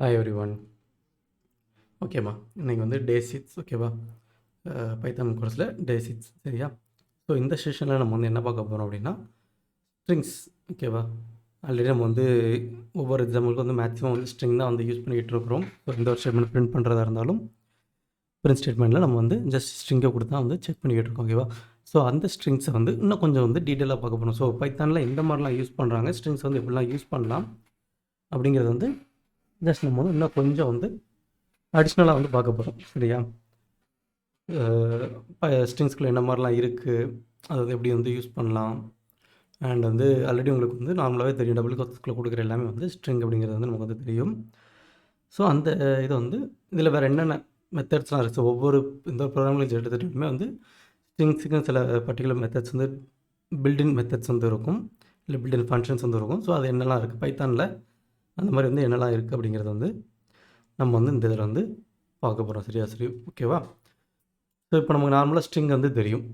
Hi everyone. ஓகேம்மா, இன்றைக்கி வந்து டே 6 ஓகேவா? பைத்தான் கோர்ஸில் டே 6 சரியா? ஸோ இந்த செஷனில் நம்ம வந்து என்ன பார்க்க போகிறோம் அப்படின்னா ஸ்ட்ரிங்ஸ். ஓகேவா? ஆல்ரெடி நம்ம வந்து ஒவ்வொரு எக்ஸாம்பிளுக்கும் வந்து மேக்ஸிமம் வந்து ஸ்ட்ரிங் தான் வந்து யூஸ் பண்ணிக்கிட்டு இருக்கிறோம். ஸோ இந்த ஒரு ஸ்டேட்மெண்ட் பிரிண்ட் பண்ணுறதா இருந்தாலும் பிரிண்ட் ஸ்டேட்மெண்ட்டில் நம்ம வந்து ஜஸ்ட் ஸ்ட்ரிங்கை கொடுத்தா வந்து செக் பண்ணிக்கிட்டு இருக்கோம். ஓகேவா? ஸோ அந்த ஸ்ட்ரிங்ஸை வந்து இன்னும் கொஞ்சம் வந்து டீட்டெயிலாக பார்க்க போகிறோம். ஸோ பைத்தானில் எந்த மாதிரிலாம் யூஸ் பண்ணுறாங்க, ஸ்ட்ரிங்ஸ் வந்து எப்படிலாம் யூஸ் பண்ணலாம் அப்படிங்கிறது வந்து ஜஸ்ட் நம்ம வந்து இன்னும் கொஞ்சம் வந்து அடிஷ்னலாக வந்து பார்க்க போகிறோம். சரியா? ஸ்ட்ரிங்ஸ்குள்ளே என்ன மாதிரிலாம் இருக்குது, அதாவது எப்படி வந்து யூஸ் பண்ணலாம். அண்ட் வந்து ஆல்ரெடி உங்களுக்கு வந்து நார்மலாகவே தெரியும், டபுள் கோட்ஸ்குள்ளே கொடுக்குற எல்லாமே வந்து ஸ்ட்ரிங் அப்படிங்கிறது வந்து நமக்கு வந்து தெரியும். ஸோ அந்த இதை வந்து இதில் வேறு என்னென்ன மெத்தட்ஸ்லாம் இருக்குது. ஸோ ஒவ்வொரு இந்த ப்ரோக்ராம் லாங்குவேஜ் எடுத்துகிட்டுமே வந்து ஸ்ட்ரிங்ஸுக்கும் சில பர்டிகுலர் மெத்தட்ஸ் வந்து பில்டின் மெத்தட்ஸ் வந்து இருக்கும், இல்லை பில்டின் ஃபங்க்ஷன்ஸ் வந்து இருக்கும். ஸோ அது என்னெல்லாம் இருக்குது பைத்தானில், அந்த மாதிரி வந்து என்னெல்லாம் இருக்குது அப்படிங்கிறது வந்து நம்ம வந்து இந்த இதில் வந்து பார்க்க போகிறோம். சரியா? சரி, ஓகேவா? ஸோ இப்போ நமக்கு நார்மலாக ஸ்ட்ரிங் வந்து தெரியும்.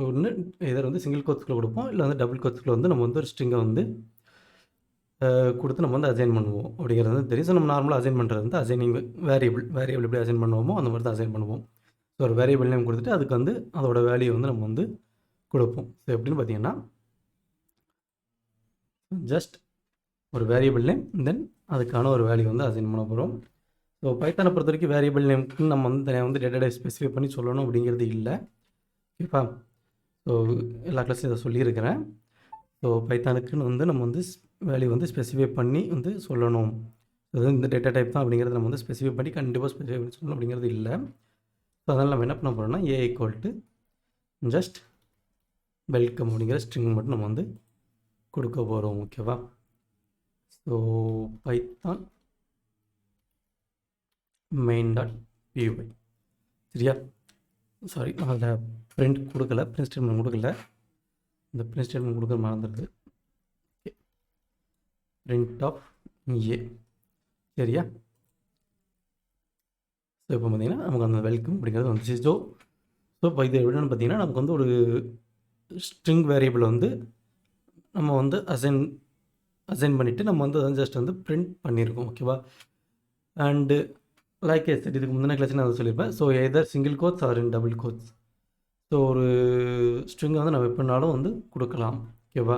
ஒன்று எதர் வந்து சிங்கிள் கோட்ஸ்குள்ளே கொடுப்போம், இல்லை வந்து டபுள் கோட்ஸ்குள்ளே வந்து நம்ம வந்து ஒரு ஸ்ட்ரிங்கை வந்து கொடுத்து நம்ம வந்து அசைன் பண்ணுவோம் அப்படிங்கிறது வந்து தெரியும். ஸோ நம்ம நார்மலாக அசைன் பண்ணுறது வந்து அசைனிங் வேரியபிள் எப்படி அசைன் பண்ணுவோமோ அந்த மாதிரி தான் அசைன் பண்ணுவோம். ஸோ ஒரு வேரியபிள் நேம் கொடுத்துட்டு அதுக்கு வந்து அதோட வேல்யூ வந்து நம்ம வந்து கொடுப்போம். ஸோ எப்படின்னு பார்த்தீங்கன்னா ஜஸ்ட் ஒரு வேரியபிள் நேம், தென் அதுக்கான ஒரு வேல்யூ வந்து அசைன் பண்ண போகிறோம். ஸோ பைத்தானை பொறுத்த வரைக்கும் வேரியபிள் நேம்க்கு நம்ம வந்து தனியாக வந்து டேட்டா டைப் ஸ்பெசிஃபை பண்ணி சொல்லணும் அப்படிங்கிறது இல்லை. ஓகேப்பா? ஸோ எல்லா கிளாஸும் இதை சொல்லியிருக்கிறேன். ஸோ பைத்தானுக்குன்னு வந்து நம்ம வந்து வேல்யூ வந்து ஸ்பெசிஃபை பண்ணி வந்து சொல்லணும். அதாவது இந்த டேட்டா டைப் தான் அப்படிங்கிறத நம்ம வந்து ஸ்பெசிஃபை பண்ணி கண்டிப்பாக ஸ்பெசிஃபை பண்ணி சொல்லணும் அப்படிங்கிறது இல்லை. ஸோ அதனால் நம்ம என்ன பண்ண போகிறோம்னா ஜஸ்ட் வெல்கம் அப்படிங்கிற ஸ்ட்ரிங் மட்டும் நம்ம வந்து கொடுக்க போகிறோம். ஓகேவா? ஸோ பைத்தான் main.py சரியா? சாரி, நான் அதில் பிரிண்ட் கொடுக்கல, பிரிண்ட் ஸ்டேட்மெண்ட் கொடுக்கல. இந்த பிரிண்ட் ஸ்டேட்மெண்ட் கொடுக்க மறந்துடுது. பிரிண்ட் ஆஃப் ஏ சரியா? ஸோ இப்போ பார்த்தீங்கன்னா நமக்கு அந்த வெல்கம் அப்படிங்கிறது வந்துச்சு. ஸோ இப்போ இது எப்படின்னு பார்த்தீங்கன்னா நமக்கு வந்து ஒரு ஸ்ட்ரிங் வேரியபிள் வந்து நம்ம வந்து அசைன் பண்ணிவிட்டு நம்ம வந்து அதை ஜஸ்ட் வந்து பிரிண்ட் பண்ணியிருக்கோம். ஓகேவா? அண்டு லைக் எஸ் இதுக்கு முந்தின கிளாஸ் நான் அதை சொல்லியிருப்பேன். So either single quotes or in double quotes. So ஒரு ஸ்ட்ரிங்கை வந்து நம்ம எப்படினாலும் வந்து கொடுக்கலாம். ஓகேவா?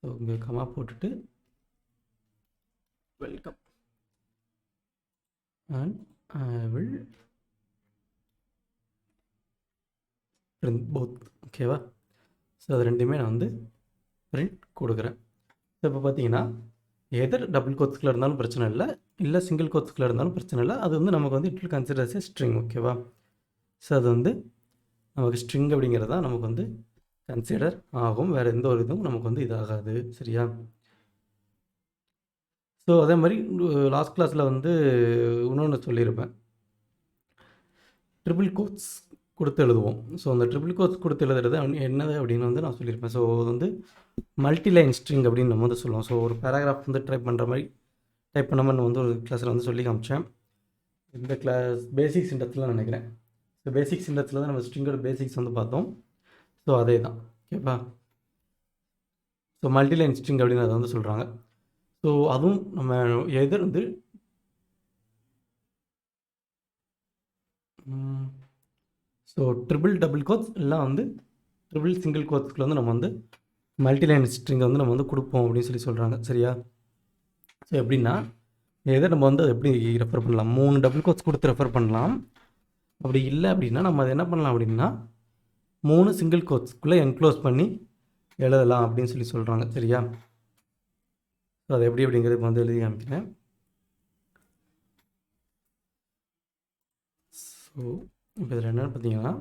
ஸோ இங்கே கமா போட்டுட்டு welcome and I will print both. ஓகேவா? ஸோ அது ரெண்டுமே நான் வந்து பிரிண்ட் கொடுக்குறேன். ஸோ இப்போ பார்த்தீங்கன்னா எதர் டபுள் கோட்ஸ்குள்ளே இருந்தாலும் பிரச்சனை இல்லை, இல்லை சிங்கிள் கோட்ஸ்குள்ளே இருந்தாலும் பிரச்சனை இல்லை. அது வந்து நமக்கு வந்து it will considers A string. ஓகேவா? ஸோ அது வந்து நமக்கு ஸ்ட்ரிங் அப்படிங்கிறது தான் நமக்கு வந்து கன்சிடர் ஆகும். வேறு எந்த ஒரு இதுவும் நமக்கு வந்து இதாகாது. சரியா? ஸோ அதே மாதிரி லாஸ்ட் கிளாஸில் வந்து இன்னொன்று சொல்லியிருப்பேன், ட்ரிபிள் கோட்ஸ் கொடுத்து எழுதுவோம். ஸோ அந்த ட்ரிபிள் கோட்ஸ் கொடுத்து எழுதுறது என்னது அப்படின்னு வந்து நான் சொல்லியிருப்பேன். ஸோ அது வந்து மல்டிலைன் ஸ்ட்ரிங் அப்படின்னு நம்ம வந்து சொல்லுவோம். ஸோ ஒரு பேராகிராஃப் வந்து டைப் பண்ண மாதிரி நான் வந்து ஒரு கிளாஸில் வந்து சொல்லி காமிச்சேன். இந்த கிளாஸ் பேசிக்ஸ் இண்டத்தில் நினைக்கிறேன். ஸோ பேசிக்ஸ் இண்டத்தில் தான் நம்ம ஸ்ட்ரிங்கோட பேசிக்ஸ் வந்து பார்த்தோம். ஸோ அதே தான். ஓகேப்பா? ஸோ மல்டிலைன் ஸ்ட்ரிங் அப்படின்னு அதை வந்து சொல்கிறாங்க. ஸோ அதுவும் நம்ம எதர் வந்து ஸோ ட்ரிபிள் டபுள் கோட்ஸ் எல்லாம் வந்து ட்ரிபிள் சிங்கிள் கோட்ஸ்க்குள்ள வந்து நம்ம வந்து மல்டிலைன் ஸ்ட்ரிங்கை வந்து நம்ம வந்து கொடுப்போம் அப்படின்னு சொல்லி சொல்கிறாங்க. சரியா? ஸோ எப்படின்னா எதை நம்ம வந்து எப்படி ரெஃபர் பண்ணலாம், 3 டபுள் கோட்ஸ் கொடுத்து ரெஃபர் பண்ணலாம். அப்படி இல்லை அப்படின்னா நம்ம அதை என்ன பண்ணலாம் அப்படின்னா 3 சிங்கிள் கோட்ஸ்க்குள்ளே என்க்ளோஸ் பண்ணி எழுதலாம் அப்படின்னு சொல்லி சொல்கிறாங்க. சரியா? ஸோ அது எப்படி அப்படிங்கிறது இப்போ வந்து எழுதி காமிக்கிறேன். ஸோ இப்போ இதில் என்னென்னு பார்த்தீங்கன்னா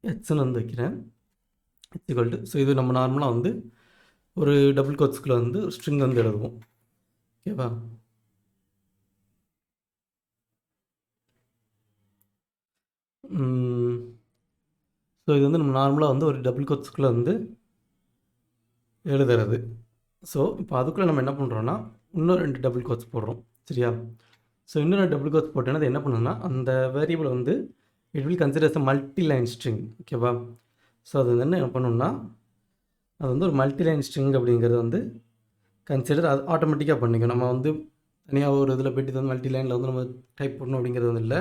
எக்ஸ்ன்னு வந்து வைக்கிறேன், எக்ஸிகல்ட்டு. ஸோ இது நம்ம நார்மலாக வந்து ஒரு டபுள் கோட்ஸ்குள்ளே வந்து ஸ்ட்ரிங் வந்து எழுதுவோம். ஓகேவா? ஸோ இது வந்து நம்ம நார்மலாக வந்து ஒரு டபுள் கோட்ஸ்குள்ளே வந்து எழுதுறது. ஸோ இப்போ அதுக்குள்ளே நம்ம என்ன பண்ணுறோன்னா இன்னும் 2 டபுள் கோட்ஸ் போடுறோம். சரியா? ஸோ இன்னொரு டபுள் கோட்ஸ் போட்டோன்னா அது என்ன பண்ணுன்னா அந்த வேரியபிள் வந்து it will considers a multiline string. ஓகேவா? ஸோ அது வந்து என்ன பண்ணணும்னா அது வந்து ஒரு மல்டிலைன் ஸ்ட்ரிங் அப்படிங்கிறது வந்து கன்சிடர் அது ஆட்டோமேட்டிக்காக பண்ணிக்கும். நம்ம வந்து தனியாக ஒரு இதில் போய்ட்டு இது வந்து மல்டி லைனில் வந்து நம்ம டைப் பண்ணணும் அப்படிங்கிறது வந்து இல்லை.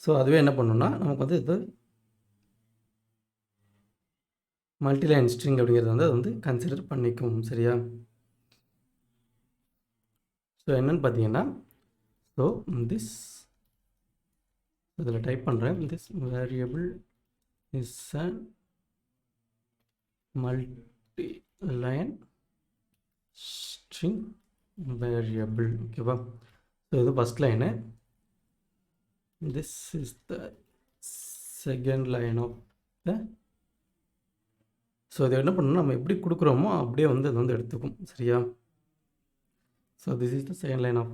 ஸோ அதுவே என்ன பண்ணணும்னா நமக்கு வந்து இது மல்டி லைன் ஸ்ட்ரிங் அப்படிங்கிறது வந்து அது வந்து கன்சிடர் பண்ணிக்கும். சரியா? ஸோ என்னென்னு பார்த்தீங்கன்னா, ஸோ திஸ் இதில் டைப் பண்ணுறேன். This variable is a multi line string variable. ஓகேவா? ஸோ இது first line. This is the second line of the. So இதை என்ன பண்ணணும், நம்ம எப்படி கொடுக்குறோமோ அப்படியே வந்து அது வந்து எடுத்துக்கும். சரியா? So this is the second line of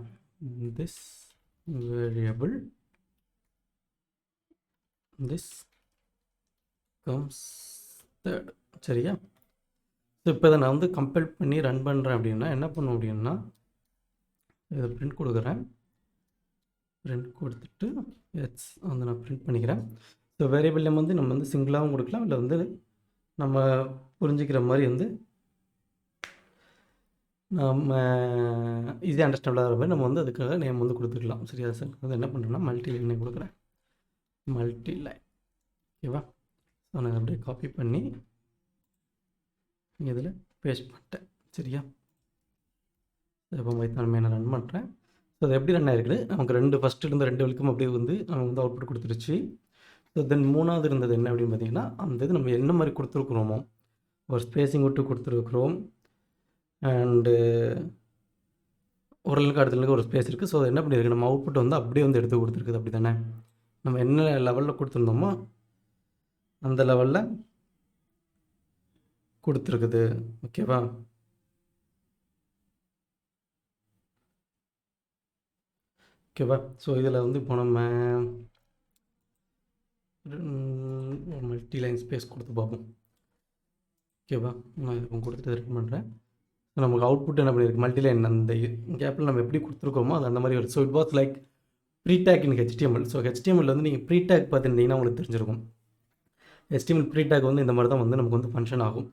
this variable. This comes third. சரியா? ஸோ இப்போ இதை நான் வந்து கம்பைல் பண்ணி ரன் பண்ணுறேன் அப்படின்னா என்ன பண்ணும் அப்படின்னா, இதை பிரிண்ட் கொடுக்குறேன். பிரிண்ட் கொடுத்துட்டு எஸ் வந்து நான் பிரிண்ட் பண்ணிக்கிறேன். ஸோ வேரியபிள் நேம் வந்து நம்ம வந்து சிங்கிளாகவும் கொடுக்கலாம், இல்லை வந்து நம்ம புரிஞ்சுக்கிற மாதிரி வந்து நம்ம ஈஸியாக அண்டர்ஸ்டாண்ட் ஆகிற மாதிரி நம்ம வந்து அதுக்காக நேம் வந்து கொடுத்துக்கலாம். சரியா சார்? அது என்ன பண்ணுறேன்னா மல்டி லைன் கொடுக்குறேன். Multi line. ஓகேவா? ஸோ நான் அப்படியே காப்பி பண்ணி இதில் பேஸ்ட் பண்ணிட்டேன். சரியா? இப்போ பைத்தான் நான் ரன் பண்ணுறேன். ஸோ அது எப்படி ரன் ஆகிருக்குது, நமக்கு ஃபஸ்ட்டு இருந்த 2 வரைக்கும் அப்படியே வந்து நம்ம வந்து அவுட்புட் கொடுத்துருச்சு. ஸோ தென் 3வது இருந்தது என்ன அப்படின்னு பார்த்தீங்கன்னா, அந்த இது நம்ம என்ன மாதிரி கொடுத்துருக்குறோமோ ஒரு ஸ்பேஸிங் விட்டு கொடுத்துருக்குறோம். அண்டு ஒரு லைனுக்கு அடுத்த லைனுக்கு ஒரு ஸ்பேஸ் இருக்குது. ஸோ அது என்ன பண்ணியிருக்கு, நம்ம அவுட்புட் வந்து அப்படியே வந்து எடுத்து கொடுத்துருக்குது. அப்படி தானே? நம்ம என்ன லெவலில் கொடுத்துருந்தோமோ அந்த லெவலில் கொடுத்துருக்குது. ஓகேவா? ஓகேவா? ஸோ இதில் வந்து இப்போ நம்ம மல்டி லைன் ஸ்பேஸ் கொடுத்து பார்ப்போம். ஓகேவா? நான் இப்போ கொடுத்துட்டு ரெடி பண்ணுறேன். நமக்கு அவுட்புட் என்ன பண்ணியிருக்கு, மல்டி லைன் அந்த கேப்பில் நம்ம எப்படி கொடுத்துருக்கோமோ அது அந்த மாதிரி வருது. So it was like pre tag in HTML. So HTML வந்து நீங்கள் ப்ரீடேக் பார்த்துருந்தீங்கன்னா உங்களுக்கு தெரிஞ்சிருக்கும். HTML ப்ரீடேக் வந்து இந்த மாதிரி தான் வந்து நமக்கு வந்து ஃபங்க்ஷன் ஆகும்.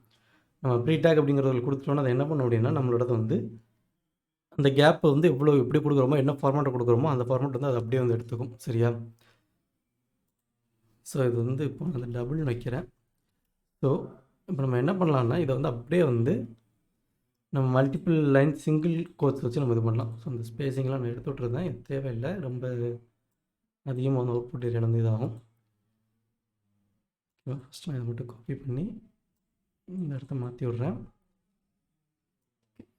நம்ம ப்ரீடேக் அப்படிங்கிறத கொடுத்துட்டோன்னா அதை என்ன பண்ண அப்படின்னா, நம்மளோட வந்து அந்த கேப்பை வந்து எப்படி கொடுக்குறோமோ, என்ன ஃபார்மேட்டை கொடுக்குறோமோ அந்த ஃபார்மேட் வந்து அது அப்படியே வந்து எடுத்துக்கும். சரியா? ஸோ இது வந்து இப்போ நான் அந்த டபுள் வைக்கிறேன். ஸோ இப்போ நம்ம என்ன பண்ணலான்னா, இதை வந்து அப்படியே வந்து நம்ம மல்டிபிள் லைன் சிங்கிள் கோட்ஸ் வச்சு நம்ம இது பண்ணலாம். ஸோ அந்த ஸ்பேஸிங்லாம் நான் எடுத்து விட்ருந்தேன். இது தேவையில்லை, ரொம்ப அதிகமாக வந்து அவுட்புட் ஏரியா வந்து இதாகும். ஃபஸ்ட் நான் இதை மட்டும் காப்பி பண்ணி இந்த இடத்த மாற்றி விட்றேன்.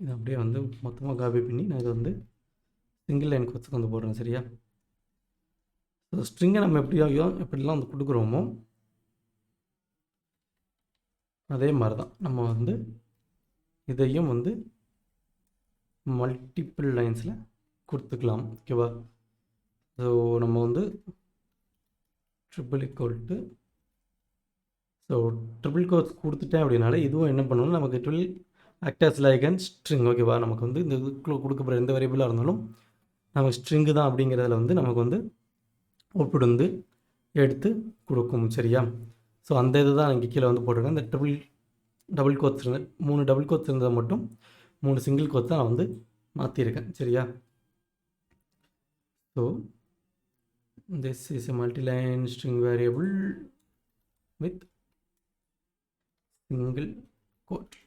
இதை அப்படியே வந்து மொத்தமாக காப்பி பண்ணி நான் இதை வந்து சிங்கிள் லைன் கோட்ஸுக்கு வந்து போடுறேன். சரியா? ஸோ ஸ்ட்ரிங்கை நம்ம எப்படிலாம் வந்து கொடுக்குறோமோ அதே மாதிரி தான் நம்ம வந்து இதையும் வந்து மல்டிபிள் லைன்ஸில் கொடுத்துக்கலாம். ஓகேவா? ஸோ நம்ம வந்து triple equal to so triple quotes கொடுத்துட்டேன் அப்படின்னாலே இதுவும் என்ன பண்ணணும், நமக்கு triple actors like and string. ஓகேவா? நமக்கு வந்து இந்த இதுக்குள்ளே கொடுக்கப்படுற எந்த வேரியபிளாக இருந்தாலும் நமக்கு ஸ்ட்ரிங்கு தான் அப்படிங்கிறதுல வந்து நமக்கு வந்து அவுட்புட் வந்து எடுத்து கொடுக்கும். சரியா? ஸோ அந்த இது தான் இங்கே கீழே வந்து போட்டிருக்கேன். இந்த டபுள் கோட்ஸ் இருந்தது, 3 டபுள் கோட்ஸ் இருந்ததை மட்டும் 3 சிங்கிள் கோட்ஸ் தான் நான் வந்து மாற்றிருக்கேன். சரியா? So this is a multiline string variable with single quote.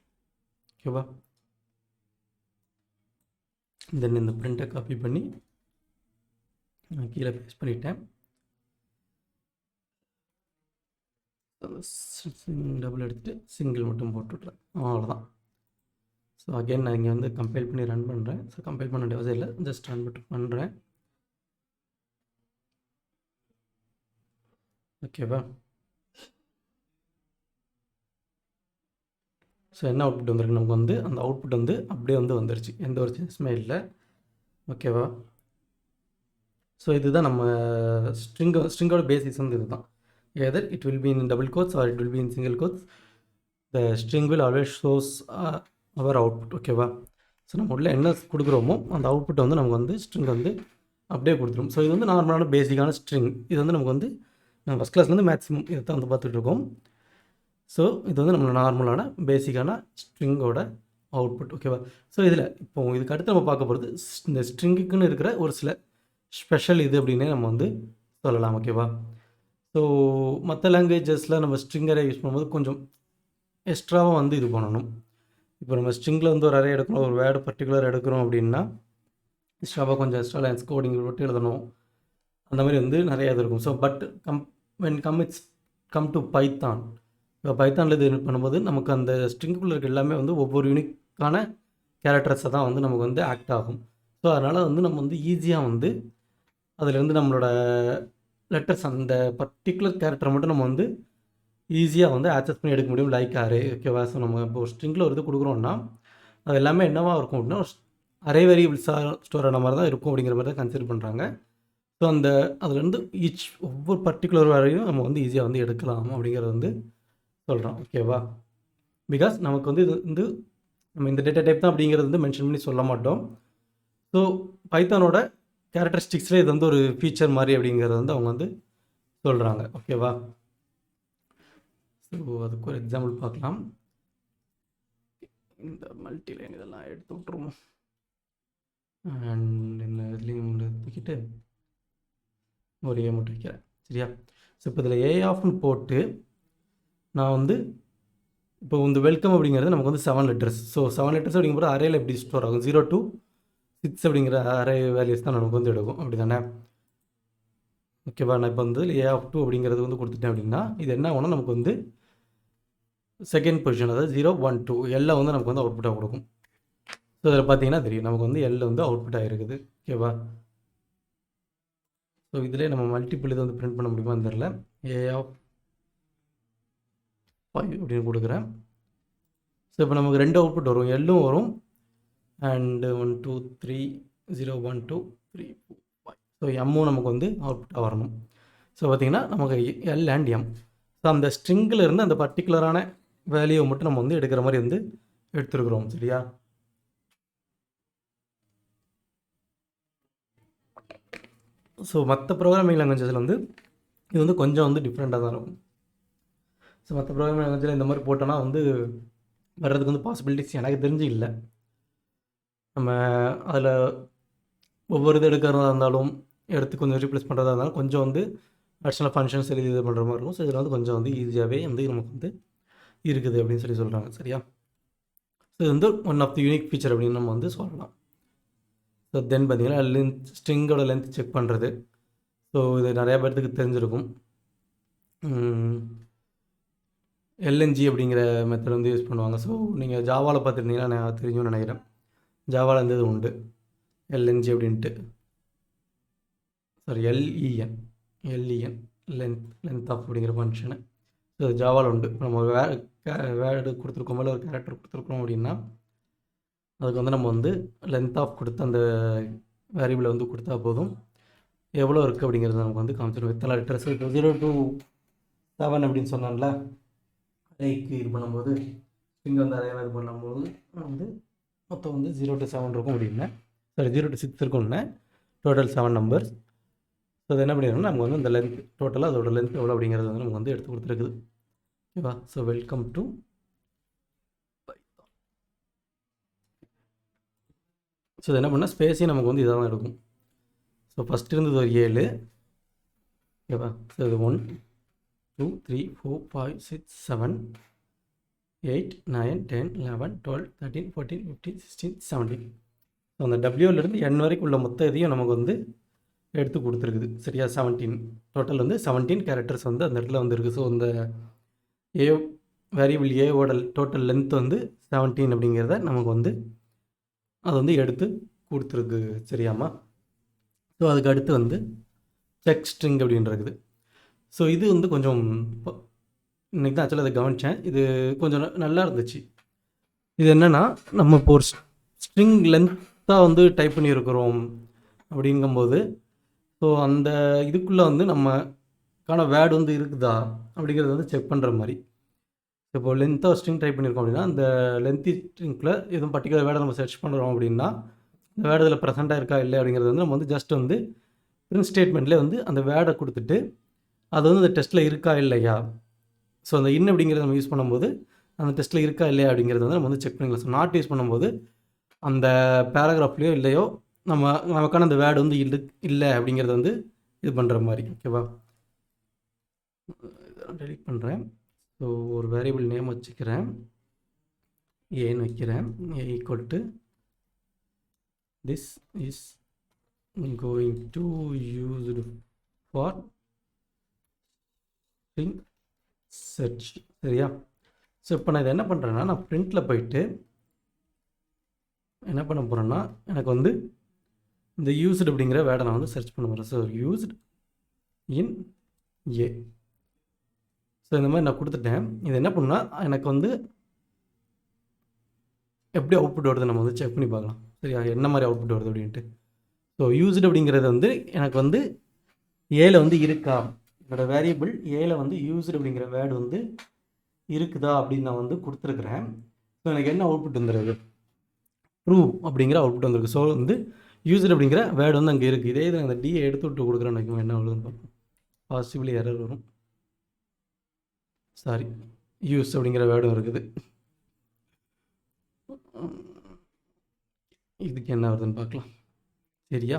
ஓகேவா? தென் இந்த பிரிண்ட்டை காப்பி பண்ணி நான் கீழே பேஸ்ட் பண்ணிட்டேன். டபுள் எடுத்துகிட்டு சிங்கிள் மட்டும் போட்டுவிட்றேன். அவ்வளோதான். ஸோ அகெயின் நான் இங்கே வந்து கம்பைல் பண்ணி ரன் பண்ணுறேன். ஸோ கம்பைல் பண்ண அவசியம் இல்லை, ஜஸ்ட் ரன் மட்டும் பண்ணுறேன். ஓகேவா? ஸோ என்ன அவுட்புட் வந்துருக்கு, நமக்கு வந்து அந்த அவுட்புட் வந்து அப்படியே வந்து வந்துருச்சு, எந்த ஒரு சேஞ்சஸுமே இல்லை. ஓகேவா? ஸோ இதுதான் நம்ம ஸ்ட்ரிங்கோட பேசிக்ஸ் வந்து இது தான். Either it will be in double quotes or it will be in single quotes, the string will always shows our output. ஓகேவா? ஸோ நம்ம உள்ள என்ன கொடுக்குறோமோ அந்த அவுட்புட்டை வந்து நமக்கு வந்து ஸ்ட்ரிங் வந்து அப்படியே கொடுத்துரும். ஸோ இது வந்து நார்மலான பேசிக்கான ஸ்ட்ரிங். இது வந்து நமக்கு வந்து நம்ம ஃபஸ்ட் கிளாஸ்லேருந்து மேக்ஸிமம் இதை தான் வந்து பார்த்துட்ருக்கோம். ஸோ இது வந்து நம்மளோட நார்மலான பேசிக்கான ஸ்ட்ரிங்கோட அவுட்புட். ஓகேவா? ஸோ இதில் இப்போ இதுக்கு அடுத்து நம்ம பார்க்க போகிறது இந்த ஸ்ட்ரிங்குக்குன்னு இருக்கிற ஒரு சில ஸ்பெஷல் இது அப்படின்னே நம்ம வந்து சொல்லலாம். ஓகேவா? ஸோ மற்ற லாங்குவேஜஸில் நம்ம ஸ்ட்ரிங்கரை யூஸ் பண்ணும்போது கொஞ்சம் எக்ஸ்ட்ராவாக வந்து இது பண்ணணும். இப்போ நம்ம ஸ்ட்ரிங்கில் வந்து ஒரு அரே எடுக்கிறோம், ஒரு வேர்டு பர்டிகுலர் எடுக்கிறோம் அப்படின்னா எக்ஸ்ட்ராவாக கொஞ்சம் எக்ஸ்ட்ரா லைன்ஸ் கோடிங் விட்டு எழுதணும். அந்த மாதிரி வந்து நிறைய இது இருக்கும். So but when come to Python, இப்போ பைத்தானில் இது பண்ணும்போது நமக்கு அந்த ஸ்ட்ரிங்குக்குள்ளே இருக்க எல்லாமே வந்து ஒவ்வொரு யூனிக்கான கேரக்டர்ஸை தான் வந்து நமக்கு வந்து ஆக்ட் ஆகும். ஸோ அதனால் வந்து நம்ம வந்து ஈஸியாக வந்து அதிலேருந்து நம்மளோட லெட்டர்ஸ் அந்த பர்டிகுலர் கேரக்டரை மட்டும் நம்ம வந்து ஈஸியாக வந்து ஆக்சஸ் பண்ணி எடுக்க முடியும். Like array. ஓகேவா? ஸோ நம்ம இப்போ ஒரு ஸ்ட்ரிங்கில் ஒரு இது கொடுக்குறோன்னா அது எல்லாமே என்னவாக இருக்கும் அப்படின்னா அரே வேரியபிள்ஸாக ஸ்டோர் ஆன மாதிரி தான் இருக்கும் அப்படிங்கிற மாதிரி தான் கன்சிடர் பண்ணுறாங்க. ஸோ அந்த அதுலேருந்து ஒவ்வொரு பர்டிகுலர் வரையும் நம்ம வந்து ஈஸியாக வந்து எடுக்கலாம் அப்படிங்கிறத வந்து சொல்கிறோம். ஓகேவா? பிகாஸ் நமக்கு வந்து இது வந்து நம்ம இந்த டேட்டா டைப் தான் அப்படிங்கிறது வந்து மென்ஷன் பண்ணி சொல்ல மாட்டோம். ஸோ பைத்தானோட கேரக்டரிஸ்டிக்ஸில் இது வந்து ஒரு ஃபீச்சர் மாதிரி அப்படிங்கிறத வந்து அவங்க வந்து சொல்கிறாங்க. ஓகேவா? ஸோ அதுக்கு ஒரு எக்ஸாம்பிள் பார்க்கலாம். இந்த மல்டி லைன் இதெல்லாம் எடுத்து விட்ருவோம். அண்ட் இந்த இதுலேயும் தூக்கிட்டு ஒரு ஏ மட்டும் வைக்கிறேன். சரியா? ஸோ இப்போ இதில் ஏ ஆஃப்னு போட்டு நான் வந்து இப்போ இந்த வெல்கம் அப்படிங்கிறது நமக்கு வந்து 7 லெட்டர்ஸ். ஸோ 7 லெட்டர்ஸ் அப்படிங்கும்போது அரேயில் எப்படி ஸ்டோர் ஆகும்? 0 to 6 அப்படிங்கிற அரே வேல்யூஸ் தான் நமக்கு வந்து எடுக்கும். அப்படி தானே? ஓகேவா? நான் இப்போ வந்து ஏ ஆஃப் 2 அப்படிங்கிறது வந்து கொடுத்துட்டேன் அப்படின்னா இது என்ன ஆகும்னா நமக்கு வந்து செகண்ட் பொசிஷன், அதாவது 0, 1, 2 எல்லாம் வந்து நமக்கு வந்து அவுட்புட்டாக கொடுக்கும். ஸோ இதில் பார்த்தீங்கன்னா தெரியும் நமக்கு வந்து எல் வந்து அவுட்புட்டாக இருக்குது. ஓகேவா? ஸோ இதிலே நம்ம மல்டிபிள் இதை வந்து பிரிண்ட் பண்ண முடியுமான்னு தெரில. ஏ ஆஃப் 5 அப்படின்னு கொடுக்குறேன். ஸோ இப்போ நமக்கு 2 அவுட்புட் வரும், எல்லும் வரும் அண்டு 1, 2, 3, 0, 1, 2, 3, 4, 5. ஸோ எம்மும் நமக்கு வந்து அவுட்புட்டாக வரணும். ஸோ பார்த்திங்கன்னா நமக்கு எல் அண்ட் எம். ஸோ அந்த ஸ்ட்ரிங்கில் இருந்து அந்த பர்டிகுலரான வேல்யூவை மட்டும் நம்ம வந்து எடுக்கிற மாதிரி வந்து எடுத்துருக்குறோம். சரியா? ஸோ மற்ற ப்ரோக்ராமிங் லாங்குவேஜஸில் வந்து இது வந்து கொஞ்சம் வந்து டிஃப்ரெண்ட்டாக தான் இருக்கும். ஸோ மற்ற ப்ரோக்ராமிங் லாங்குவேஜில் இந்த மாதிரி போட்டோன்னா வந்து வர்றதுக்கு வந்து பாசிபிலிட்டிஸ் எனக்கு தெரிஞ்சு இல்லை. நம்ம அதில் ஒவ்வொரு இது எடுக்கிறதா இருந்தாலும் எடுத்து கொஞ்சம் ரீப்ளேஸ் பண்ணுறதா இருந்தாலும் கொஞ்சம் வந்து அடிஷ்னல் ஃபங்க்ஷன்ஸ் எழுதி இது பண்ணுற மாதிரி இருக்கும். ஸோ இதில் வந்து கொஞ்சம் வந்து ஈஸியாகவே வந்து நமக்கு வந்து இருக்குது அப்படின்னு சொல்லி சொல்கிறாங்க. சரியா? ஸோ இது வந்து one of the unique feature அப்படின்னு நம்ம வந்து சொல்லலாம். ஸோ தென் பார்த்தீங்கன்னா ஸ்ட்ரிங்கோட லென்த் செக் பண்ணுறது. ஸோ இது நிறையா பேர்த்துக்கு தெரிஞ்சிருக்கும். எல்என்ஜி அப்படிங்கிற மெத்தட் வந்து யூஸ் பண்ணுவாங்க. ஸோ நீங்கள் ஜாவாவில் பார்த்துருந்தீங்கன்னா நான் தெரியும்னு நினைக்கிறேன். ஜாவாவில் இருந்து இது உண்டு எல்என்ஜி அப்படின்ட்டு. சாரி, எல்இஎன் லென்த் ஆஃப் அப்படிங்கிற ஃபங்க்ஷனு. ஸோ ஜாவாவில் உண்டு. நம்ம வேர்டு கொடுத்துருக்கோம், மேலே ஒரு கேரக்டர் கொடுத்துருக்கோம் அப்படின்னா அதுக்கு வந்து நம்ம வந்து லென்த் ஆஃப் கொடுத்து அந்த வேரியபிளை வந்து கொடுத்தா போதும், எவ்வளோ இருக்குது அப்படிங்கிறது நமக்கு வந்து காமிச்சிடும். எத்தனை லெட்டர்ஸ் இப்போ 0 to 7 அப்படின்னு சொன்னான்ல, லைக் இது பண்ணும்போது இங்கே வந்து அதே இது பண்ணும்போது வந்து மொத்தம் வந்து 0 to 7 இருக்கும் அப்படின்னா, சாரி 0 to 6 இருக்கும்னா டோட்டல் 7 நம்பர்ஸ். ஸோ அது என்ன பண்ணிடணும்னா நமக்கு வந்து அந்த லென்த் டோட்டலாக அதோட லென்த் எவ்வளோ அப்படிங்கிறது வந்து நமக்கு வந்து எடுத்து கொடுத்துருக்குது. ஓகேவா? So welcome to Python. So இது என்ன பண்ணால் ஸ்பேஸையும் நமக்கு வந்து இதாக தான் எடுக்கும். ஸோ ஃபஸ்ட் இருந்தது ஒரு 7. ஓகேவா? ஸோ இது 1, 2, 3, 4, 5, 6, 7, 8, 9, 10, 11, 12, 13, 14, 15, 16, 17. ஸோ அந்த டபிள்யூலேருந்து என் வரைக்கும் உள்ள மொத்த இதையும் நமக்கு வந்து எடுத்து கொடுத்துருக்குது. சரியா? 17 டோட்டல் வந்து 17 கேரக்டர்ஸ் வந்து அந்த இடத்துல வந்து இருக்குது. ஸோ அந்த ஏ வேரியபிள் ஏவோட டோட்டல் லென்த் வந்து 17 அப்படிங்கிறத நமக்கு வந்து அது வந்து எடுத்து கொடுத்துருக்கு. சரியாம்மா? ஸோ அதுக்கு அடுத்து வந்து செக் ஸ்ட்ரிங் அப்படின்னு இருக்குது. ஸோ இது வந்து கொஞ்சம் இன்றைக்கி தான் ஆக்சுவலாக அதை கவனித்தேன். இது கொஞ்சம் நல்லா இருந்துச்சு. இது என்னென்னா நம்ம இப்போ ஒரு ஸ்ட்ரிங் லென்த்தாக வந்து டைப் பண்ணியிருக்கிறோம் அப்படிங்கும்போது ஸோ அந்த இதுக்குள்ளே வந்து நம்மக்கான வேர்டு வந்து இருக்குதா அப்படிங்கிறத வந்து செக் பண்ணுற மாதிரி. இப்போ லென்த்தாக ஸ்ட்ரிங் டைப் பண்ணியிருக்கோம் அப்படின்னா அந்த லென்த்தி ஸ்ட்ரிங்கில் எதுவும் பர்டிகுலர் வேர்டை நம்ம சர்ச் பண்ணுறோம் அப்படின்னா இந்த வேர்டு இதில் ப்ரெசென்ட்டாக இருக்கா இல்லை அப்படிங்கிறது வந்து நம்ம வந்து ஜஸ்ட் வந்து பிரிண்ட் ஸ்டேட்மெண்ட்லேயே வந்து அந்த வேர்டை கொடுத்துட்டு அது வந்து அந்த டெஸ்ட்டில் இருக்கா இல்லையா. ஸோ அந்த இன் அப்படிங்கிறத நம்ம யூஸ் பண்ணும்போது அந்த டெஸ்ட்டில் இருக்கா இல்லையா அப்படிங்கிறது வந்து நம்ம வந்து செக் பண்ணிக்கலாம். ஸோ நாட் யூஸ் பண்ணும்போது அந்த பேராகிராஃப்லேயோ இல்லையோ நமக்கான அந்த வேர்டு வந்து இல்லை அப்படிங்கிறத வந்து இது பண்ணுற மாதிரி. ஓகேவா, டெலிட் பண்ணுறேன். ஸோ ஒரு வேரியபிள் நேம் வச்சுக்கிறேன், ஏன்னு வைக்கிறேன். A equal to this is going to used for string search. சரியா? ஸோ இப்போ நான் இதை என்ன பண்ணுறேன்னா, நான் பிரிண்டில் போயிட்டு என்ன பண்ண போகிறேன்னா, எனக்கு வந்து இந்த யூஸ்டு அப்படிங்கிற வேர்டை நான் வந்து சர்ச் பண்ண போகிறேன். ஸோ யூஸ்டு இன் ஏ. ஸோ இந்த மாதிரி நான் கொடுத்துட்டேன். இது என்ன பண்ணுன்னா, எனக்கு வந்து எப்படி அவுட்புட் வருது நம்ம வந்து செக் பண்ணி பார்க்கலாம். சரியா, என்ன மாதிரி அவுட்புட் வருது அப்படின்ட்டு. ஸோ யூஸ்டு அப்படிங்கிறது வந்து எனக்கு வந்து ஏல வந்து இருக்கா, என்னோடய வேரியபிள் ஏல வந்து யூஸ்டு அப்படிங்கிற வேர்டு வந்து இருக்குதா அப்படின்னு நான் வந்து கொடுத்துருக்குறேன். ஸோ எனக்கு என்ன அவுட்புட் வந்துருக்கு, ட்ரூ அப்படிங்கிற அவுட்புட் வந்துருக்கு. ஸோ வந்து யூஸ்டு அப்படிங்கிற வேர்டு வந்து அங்கே இருக்குது. இதே இது அந்த டியை எடுத்து விட்டு கொடுக்குறேன்னு வைக்கும், என்ன வருதுன்னு பார்ப்போம். பாசிபிளி எரர் வரும். சாரி, யூஸ் அப்படிங்கிற வேர்டும் இருக்குது. இதுக்கு என்ன வருதுன்னு பார்க்கலாம். சரியா,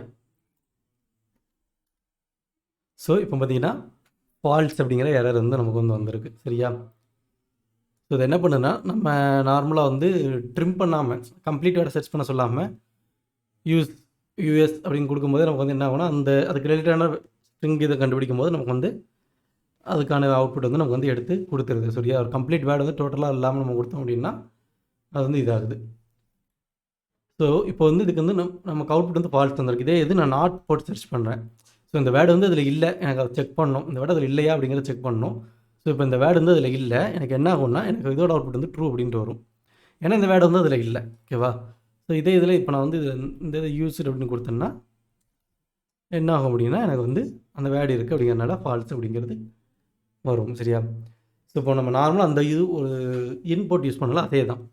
ஸோ இப்போ பார்த்தீங்கன்னா ஃபால்ஸ் அப்படிங்கிற எரர் வந்து நமக்கு வந்து வந்திருக்கு. சரியா, ஸோ இது என்ன பண்ணுன்னா, நம்ம நார்மலாக வந்து ட்ரிம் பண்ணாமல் கம்ப்ளீட் வேர்டை சர்ச் பண்ண சொல்லாமல் யூஎஸ் அப்படின்னு கொடுக்கும்போது நமக்கு வந்து என்ன ஆகும்னா, அந்த அதுக்கு ரிலேட்டடான ஸ்ட்ரிங் இதை கண்டுபிடிக்கும் போது நமக்கு வந்து அதுக்கான அவுட்புட் வந்து நமக்கு வந்து எடுத்து கொடுத்துருது. சரியா, ஒரு கம்ப்ளீட் வேர்டு வந்து டோட்டலாக இல்லாமல் நம்ம கொடுத்தோம் அப்படின்னா அது வந்து இதாகுது. ஸோ இப்போ வந்து இதுக்கு வந்து நமக்கு அவுட்புட் வந்து ஃபால்ஸ் வந்திருக்கு. இதே இது நான் நாட் போட்டு சர்ச் பண்ணுறேன். ஸோ இந்த வேர்டு வந்து அதில் இல்லை, எனக்கு அதை செக் பண்ணணும், இந்த வேர்டு அதில் இல்லையா அப்படிங்கிறத செக் பண்ணணும். ஸோ இப்போ இந்த வேர்டு வந்து அதில் இல்லை, எனக்கு என்ன ஆகும்னா, எனக்கு இதோட அவுட்புட் வந்து ட்ரூ அப்படின்ட்டு வரும். ஏன்னா இந்த வேர்டு வந்து அதில் இல்லை. ஓகேவா, ஸோ இதே இதில் இப்போ நான் வந்து இந்த இதை யூஸ்டு அப்படின்னு கொடுத்தேன்னா என்ன ஆகும் அப்படின்னா, எனக்கு வந்து அந்த வேர்டு இருக்குது அப்படிங்கிறனால ஃபால்ஸ் அப்படிங்கிறது வரும். சரியா, ஸோ இப்போ நம்ம நார்மலாக அந்த இது ஒரு இன்புட் யூஸ் பண்ணலாம், அதே தான்.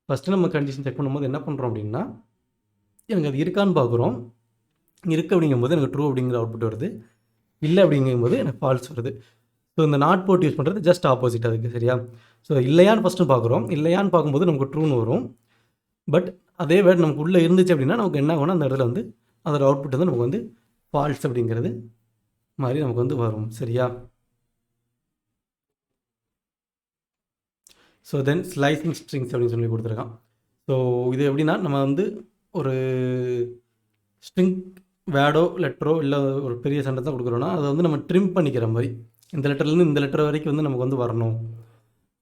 ஃபஸ்ட்டு நம்ம கண்டிஷன் செக் பண்ணும்போது என்ன பண்ணுறோம் அப்படின்னா, எனக்கு அது இருக்கான்னு பார்க்குறோம். இருக்குது அப்படிங்கும்போது எனக்கு ட்ரூ அப்படிங்கிற அவுட்புட் வருது, இல்லை அப்படிங்கும்போது எனக்கு ஃபால்ஸ் வருது. ஸோ இந்த நாட் போட் யூஸ் பண்ணுறது ஜஸ்ட் ஆப்போசிட் அதுக்கு. சரியா, ஸோ இல்லையான்னு ஃபஸ்ட்டு பார்க்குறோம். இல்லையான்னு பார்க்கும்போது நமக்கு ட்ரூன்னு வரும். பட் அதே வேர்டு நமக்கு உள்ளே இருந்துச்சு அப்படின்னா நமக்கு என்ன ஆகும்னா, அந்த இடத்துல வந்து அதோட அவுட்புட் வந்து நமக்கு வந்து ஃபால்ஸ் அப்படிங்கிறது மாதிரி நமக்கு வந்து வரும். சரியா, ஸோ தென் ஸ்லைசிங் ஸ்ட்ரிங்ஸ் அப்படின்னு சொல்லி கொடுத்துருக்கான். ஸோ இது எப்படின்னா, நம்ம வந்து ஒரு ஸ்ட்ரிங் வேர்டோ லெட்டரோ இல்லை ஒரு பெரிய சென்டென்ஸ் தான் கொடுக்குறோன்னா அதை வந்து நம்ம ட்ரிம் பண்ணிக்கிற மாதிரி, இந்த லெட்டர்லேருந்து இந்த லெட்டர் வரைக்கும் வந்து நமக்கு வந்து வரணும்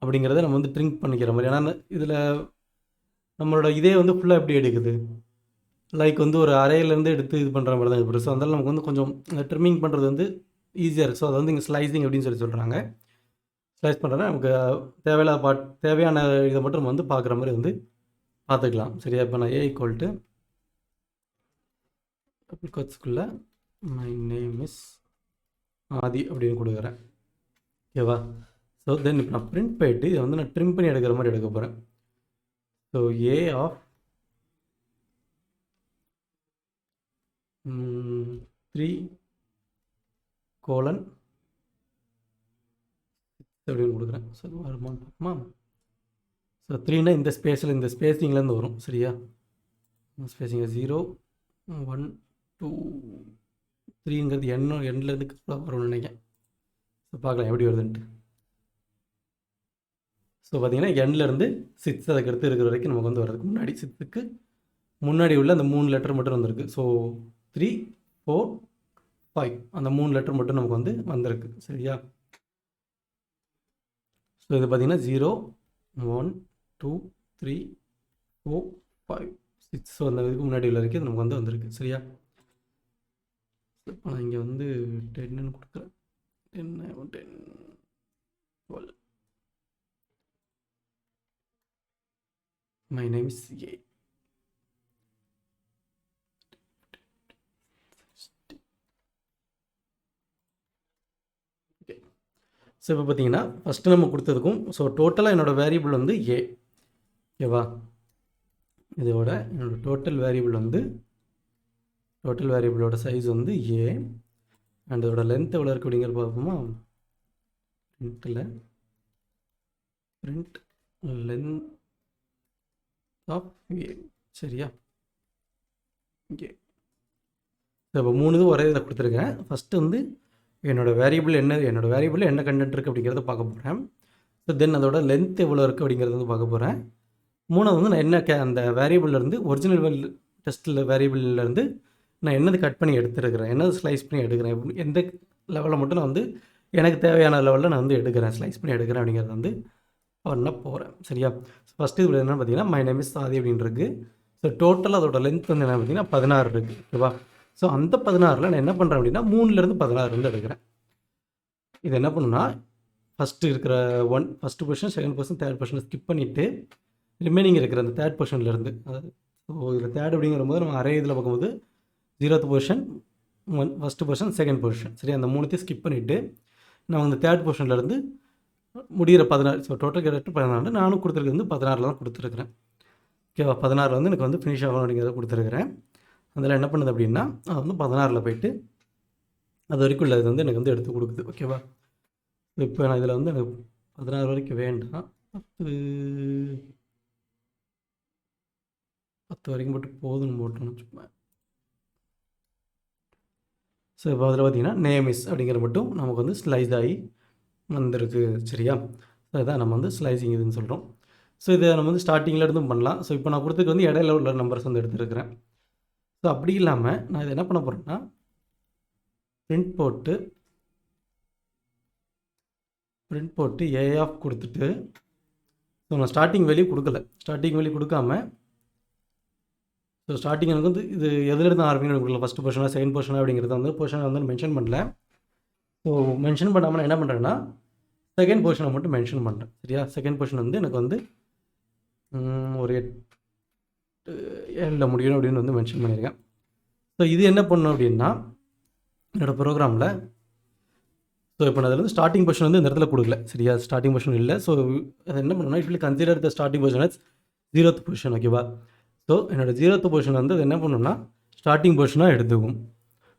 அப்படிங்கிறத நம்ம வந்து ட்ரிம் பண்ணிக்கிற மாதிரி. ஏன்னா இதில் நம்மளோட இதே வந்து ஃபுல்லாக எப்படி எடுக்குது, லைக் வந்து ஒரு அரையிலேருந்து எடுத்து இது பண்ணுற மாதிரி தான் இருக்குது. ஸோ அதனால் நமக்கு வந்து கொஞ்சம் ட்ரிம்மிங் பண்ணுறது வந்து ஈஸியாக இருக்குது. ஸோ அதை வந்து இங்கே ஸ்லைசிங் அப்படின்னு சொல்லி சொல்கிறாங்க. ஸ்லைஸ் பண்ணுறதுனா நமக்கு தேவையான இதை மட்டும் நம்ம வந்து பார்க்குற மாதிரி வந்து பார்த்துக்கலாம். சரியா, இப்போ நான் ஏ ஈக்குவல் டு கோட்ஸ்குள்ளே மை நேம் இஸ் ஆதி அப்படின்னு கொடுக்குறேன். ஓகேவா, ஸோ தென் இப்போ நான் பிரிண்ட் போயிட்டு இதை வந்து நான் ட்ரிம் பண்ணி எடுக்கிற மாதிரி எடுக்க போகிறேன். ஸோ ஏ ஆஃப் 3:6 அப்படின்னு கொடுக்குறேன். ஸோ வருமானமா, ஸோ 3னா இந்த ஸ்பேஸில் இந்த ஸ்பேஸிங்லேருந்து வரும். சரியா, ஸ்பேஸிங் 0 1 2 3ங்கிறது எண்ட்லேருந்து வரும்னு நினைக்கிறேன். ஸோ பார்க்கலாம் எப்படி வருதுன்ட்டு. ஸோ பார்த்தீங்கன்னா எண்ட்லேருந்து 6 அதுக்கு அடுத்து இருக்கிற வரைக்கும் நமக்கு வந்து வர்றதுக்கு முன்னாடி 6க்கு முன்னாடி உள்ள அந்த 3 லெட்டர் மட்டும் வந்திருக்கு. ஸோ 3 4 5 அந்த 3 லெட்டர் மட்டும் நமக்கு வந்து வந்திருக்கு. சரியா, ஸோ இது பார்த்தீங்கன்னா 0 1 2 3 4 5 6 ஸோ அந்த இதுக்கு முன்னாடி உள்ள வரைக்கும் நமக்கு வந்து வந்திருக்கு. சரியா, இப்போ நான் இங்கே வந்து 10ன்னு கொடுக்குறேன். 10 12 my name is a. So இப்போ பார்த்தீங்கன்னா ஃபஸ்ட்டு நம்ம கொடுத்ததுக்கும் ஸோ டோட்டலாக என்னோடய வேரியபிள் வந்து ஏ. ஓகேவா, இதோட என்னோடய டோட்டல் வேரியபிளோட சைஸ் வந்து ஏ அண்ட் இதோட லென்த் எவ்வளோ இருக்குது அப்படிங்கிற பார்ப்போமா. பிரிண்ட் லென்த் ஆஃப் ஏ. சரியா? இங்கே இப்போ 3 இது ஒரே இதில் கொடுத்துருக்கேன். ஃபஸ்ட்டு வந்து என்னோடய வேரியபிள் என்ன கண்டென்ட் இருக்குது அப்படிங்கிறத பார்க்க போகிறேன். ஸோ தென் அதோட லென்த் எவ்வளோ இருக்குது அப்படிங்கிறத வந்து பார்க்க போகிறேன். 3வது வந்து நான் என்ன அந்த வேரியபிள்லேருந்து ஒரிஜினல் டெஸ்ட்டில் வேரியபிள்லேருந்து நான் என்னது கட் பண்ணி எடுத்துருக்கிறேன், என்னது ஸ்லைஸ் பண்ணி எடுக்கிறேன், எந்த லெவலில் மட்டும் நான் வந்து எனக்கு தேவையான லெவலில் நான் வந்து எடுக்கிறேன், ஸ்லைஸ் பண்ணி எடுக்கிறேன் அப்படிங்கிறத வந்து பண்ண போகிறேன். சரியா? ஃபஸ்ட்டு இதில் என்ன பார்த்தீங்கன்னா மை நேம் இஸ் சாதி அப்படின்னு இருக்குது. ஸோ டோட்டலாக அதோட லென்த் வந்து என்ன பார்த்தீங்கன்னா 16 இருக்குது. ஓகேவா? ஸோ அந்த 16ல் நான் என்ன பண்ணுறேன் அப்படின்னா 3லேருந்து 16 வந்து எடுக்கிறேன். இது என்ன பண்ணுன்னா ஃபஸ்ட்டு இருக்கிற first position, second position, third பொசிஷனை ஸ்கிப் பண்ணிவிட்டு ரிமைனிங் இருக்கிற அந்த தேர்ட் பொசிஷன்லேருந்து, அதாவது ஸோ இதில் தேர்ட் அப்படிங்கிற போது நம்ம அரே இதில் பார்க்கும்போது 0th position, first position, second position. சரி, அந்த 3த்தையும் ஸ்கிப் பண்ணிவிட்டு நான் அந்த தேர்ட் பொசிஷன்லேருந்து முடிகிற 16. So total character 16. நானும் கொடுத்துருக்கிறது வந்து 16 தான் கொடுத்துருக்குறேன். ஓகேவா? 16 வந்து எனக்கு வந்து ஃபினிஷ் ஆகணும் அப்படிங்கிறத கொடுத்துருக்குறேன். அதில் என்ன பண்ணுது அப்படின்னா அது வந்து 16ல் போய்ட்டு அது வரைக்கும் உள்ளது வந்து எனக்கு வந்து எடுத்து கொடுக்குது. ஓகேவா? இப்போ நான் இதில் வந்து எனக்கு 16 வரைக்கும் வேண்டாம், 10 வரைக்கும் போட்டு போதும்னு போட்டோன்னு வச்சுப்பேன். ஸோ இப்போ அதில் பார்த்தீங்கன்னா நேம் இஸ் அப்படிங்கிற மட்டும் நமக்கு வந்து ஸ்லைஸ் ஆகி வந்திருக்கு. சரியா? ஸோ இதான் நம்ம வந்து ஸ்லைசிங் இதுன்னு சொல்கிறோம். ஸோ இதை நம்ம வந்து ஸ்டார்டிங்கில் இருந்தும் பண்ணலாம். ஸோ இப்போ நான் கொடுத்துக்கு வந்து இடையில உள்ள நம்பர்ஸ் வந்து எடுத்துருக்கிறேன். ஸோ அப்படி இல்லாமல் நான் இதை என்ன பண்ண போகிறேன்னா பிரிண்ட் போட்டு ஏ ஆஃப் கொடுத்துட்டு, ஸோ நான் ஸ்டார்டிங் வேல்யூ கொடுக்கல, ஸ்டார்டிங் வேல்யூ கொடுக்காம ஸோ ஸ்டார்டிங் எனக்கு வந்து இது எதுலேருந்து ஆரம்பிக்கணும் கொடுக்கல, ஃபஸ்ட்டு பொசிஷனாக செகண்ட் பொசிஷனாக அப்படிங்கிறத வந்து பொசிஷனை வந்து மென்ஷன் பண்ணல. ஸோ மென்ஷன் பண்ணாமல் நான் என்ன பண்ணுறேன்னா செகண்ட் பொசிஷனை மட்டும் மென்ஷன் பண்ணுறேன். சரியா? செகண்ட் பொசிஷன் வந்து எனக்கு வந்து ஒரு 7ல் முடியணும் அப்படின்னு வந்து மென்ஷன் பண்ணியிருக்கேன். ஸோ இது என்ன பண்ணணும் அப்படின்னா என்னோடய ப்ரோக்ராமில், ஸோ இப்போ நான் அதில் வந்து ஸ்டார்டிங் பொசிஷன் வந்து இந்த இடத்துல கொடுக்கல. சரியா? ஸ்டார்டிங் பொசிஷன் இல்லை. ஸோ அதை என்ன பண்ணணும்னா it will consider the starting position as 0th position. ஓகேவா? ஸோ என்னோடய 0th பொசிஷன் வந்து அது என்ன பண்ணணும்னா ஸ்டார்டிங் பொசிஷனாக எடுத்துக்கும்.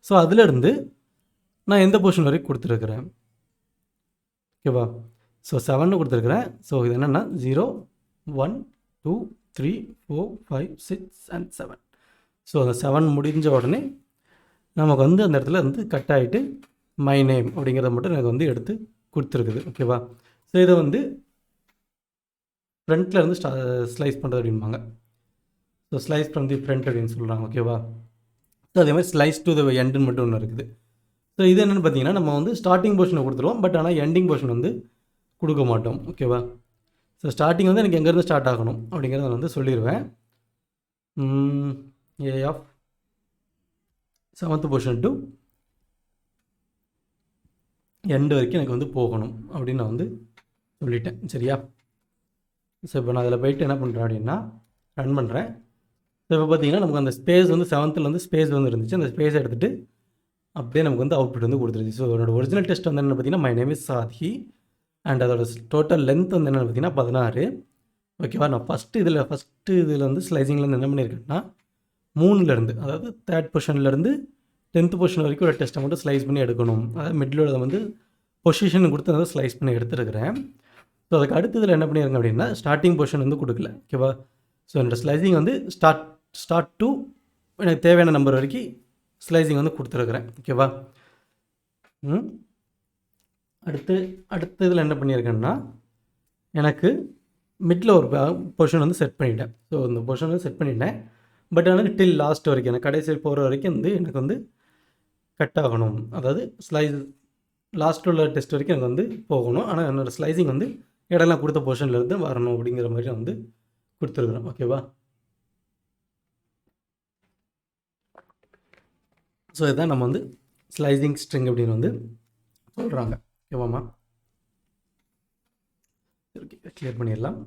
ஸோ அதிலேருந்து நான் எந்த பொசிஷன் வரைக்கும் கொடுத்துருக்குறேன். ஓகேவா? ஸோ 7 கொடுத்துருக்குறேன். ஸோ இது என்னென்னா 0, 1, 2, 3, 4, 5, 6 and 7. ஸோ அந்த 7 முடிஞ்ச உடனே நமக்கு வந்து அந்த இடத்துல வந்து கட் ஆகிட்டு மை நேம் அப்படிங்கிறத மட்டும் எனக்கு வந்து எடுத்து கொடுத்துருக்குது. ஓகேவா? ஸோ இதை வந்து ஃப்ரண்ட்டில் இருந்து ஸ்லைஸ் பண்ணுறது அப்படின்பாங்க. So slice from the front அப்படின்னு சொல்கிறாங்க. ஓகேவா? ஸோ அதே மாதிரி ஸ்லைஸ் டு த எண்டுன்னு மட்டும் ஒன்று இருக்குது. ஸோ இது என்னென்னு பார்த்தீங்கன்னா நம்ம வந்து ஸ்டார்டிங் போர்ஷனை கொடுத்துருவோம், பட் ஆனால் எண்டிங் போர்ஷன் வந்து கொடுக்க மாட்டோம். ஓகேவா? ஸோ ஸ்டார்டிங் வந்து எனக்கு எங்கேருந்து ஸ்டார்ட் ஆகணும் அப்படிங்கிறத நான் வந்து சொல்லிடுவேன். A of 7th position to end வரைக்கும் எனக்கு வந்து போகணும் அப்படின்னு நான் வந்து சொல்லிட்டேன். சரியா? ஸோ இப்போ நான் அதில் போய்ட்டு என்ன பண்ணுறேன் அப்படின்னா ரன் பண்ணுறேன். ஸோ இப்போ பார்த்தீங்கன்னா நமக்கு அந்த ஸ்பேஸ் வந்து 7th வந்து ஸ்பேஸ் வந்து இருந்துச்சு. அந்த ஸ்பேஸை எடுத்துகிட்டு அப்படியே நமக்கு வந்து அவுட்புட் வந்து கொடுத்துருச்சு. ஸோ என்னோட ஒரிஜினல் டெஸ்ட் வந்து என்ன பார்த்தீங்கன்னா மை நேம் இஸ் சாதி அண்ட் அதோட டோட்டல் லென்த் வந்து என்னென்னு பார்த்தீங்கன்னா 16. ஓகேவா? நான் ஃபஸ்ட்டு இதில் வந்து ஸ்லைசிங்லேருந்து என்ன பண்ணியிருக்கேன்னா 3லேருந்து, அதாவது தேர்ட் பொசிஷன்லேருந்து 10th பொசிஷன் வரைக்கும் ஒரு டெஸ்ட்டை மட்டும் ஸ்லைஸ் பண்ணி எடுக்கணும். அதாவது மிடில் வந்து பொசிஷன் கொடுத்து அதை ஸ்லைஸ் பண்ணி எடுத்துருக்கிறேன். ஸோ அதுக்கு அடுத்து இதில் என்ன பண்ணியிருக்கேன் அப்படின்னா ஸ்டார்டிங் பொசிஷன் வந்து கொடுக்கல. ஓகேவா? ஸோ என்னோடய ஸ்லைசிங் வந்து ஸ்டார்ட் டு எனக்கு தேவையான நம்பர் வரைக்கும் ஸ்லைசிங் வந்து கொடுத்துருக்குறேன். ஓகேவா? அடுத்த இதில் என்ன பண்ணியிருக்கேன்னா எனக்கு மிடில் ஒரு பொசிஷன் வந்து செட் பண்ணிட்டேன். ஸோ இந்த பொசிஷன் வந்து செட் பண்ணிட்டேன், பட் எனக்கு டில் லாஸ்ட் வரைக்கும் எனக்கு கடைசி போகிற வரைக்கும் வந்து எனக்கு வந்து கட் ஆகணும். அதாவது ஸ்லைஸ் லாஸ்ட்டில் உள்ள டெஸ்ட் வரைக்கும் எனக்கு வந்து போகணும். ஆனால் என்னோடய ஸ்லைசிங் வந்து இடம்லாம் கொடுத்த பொசிஷன்லேருந்து வரணும் அப்படிங்கிற மாதிரி நான் வந்து கொடுத்துருக்குறேன். ஓகேவா? ஸோ இதுதான் நம்ம வந்து ஸ்லைசிங் ஸ்ட்ரிங் அப்படின்னு வந்து சொல்கிறாங்க. ஓகேவாம்மா? ஓகே, கிளியர் பண்ணிடலாம்.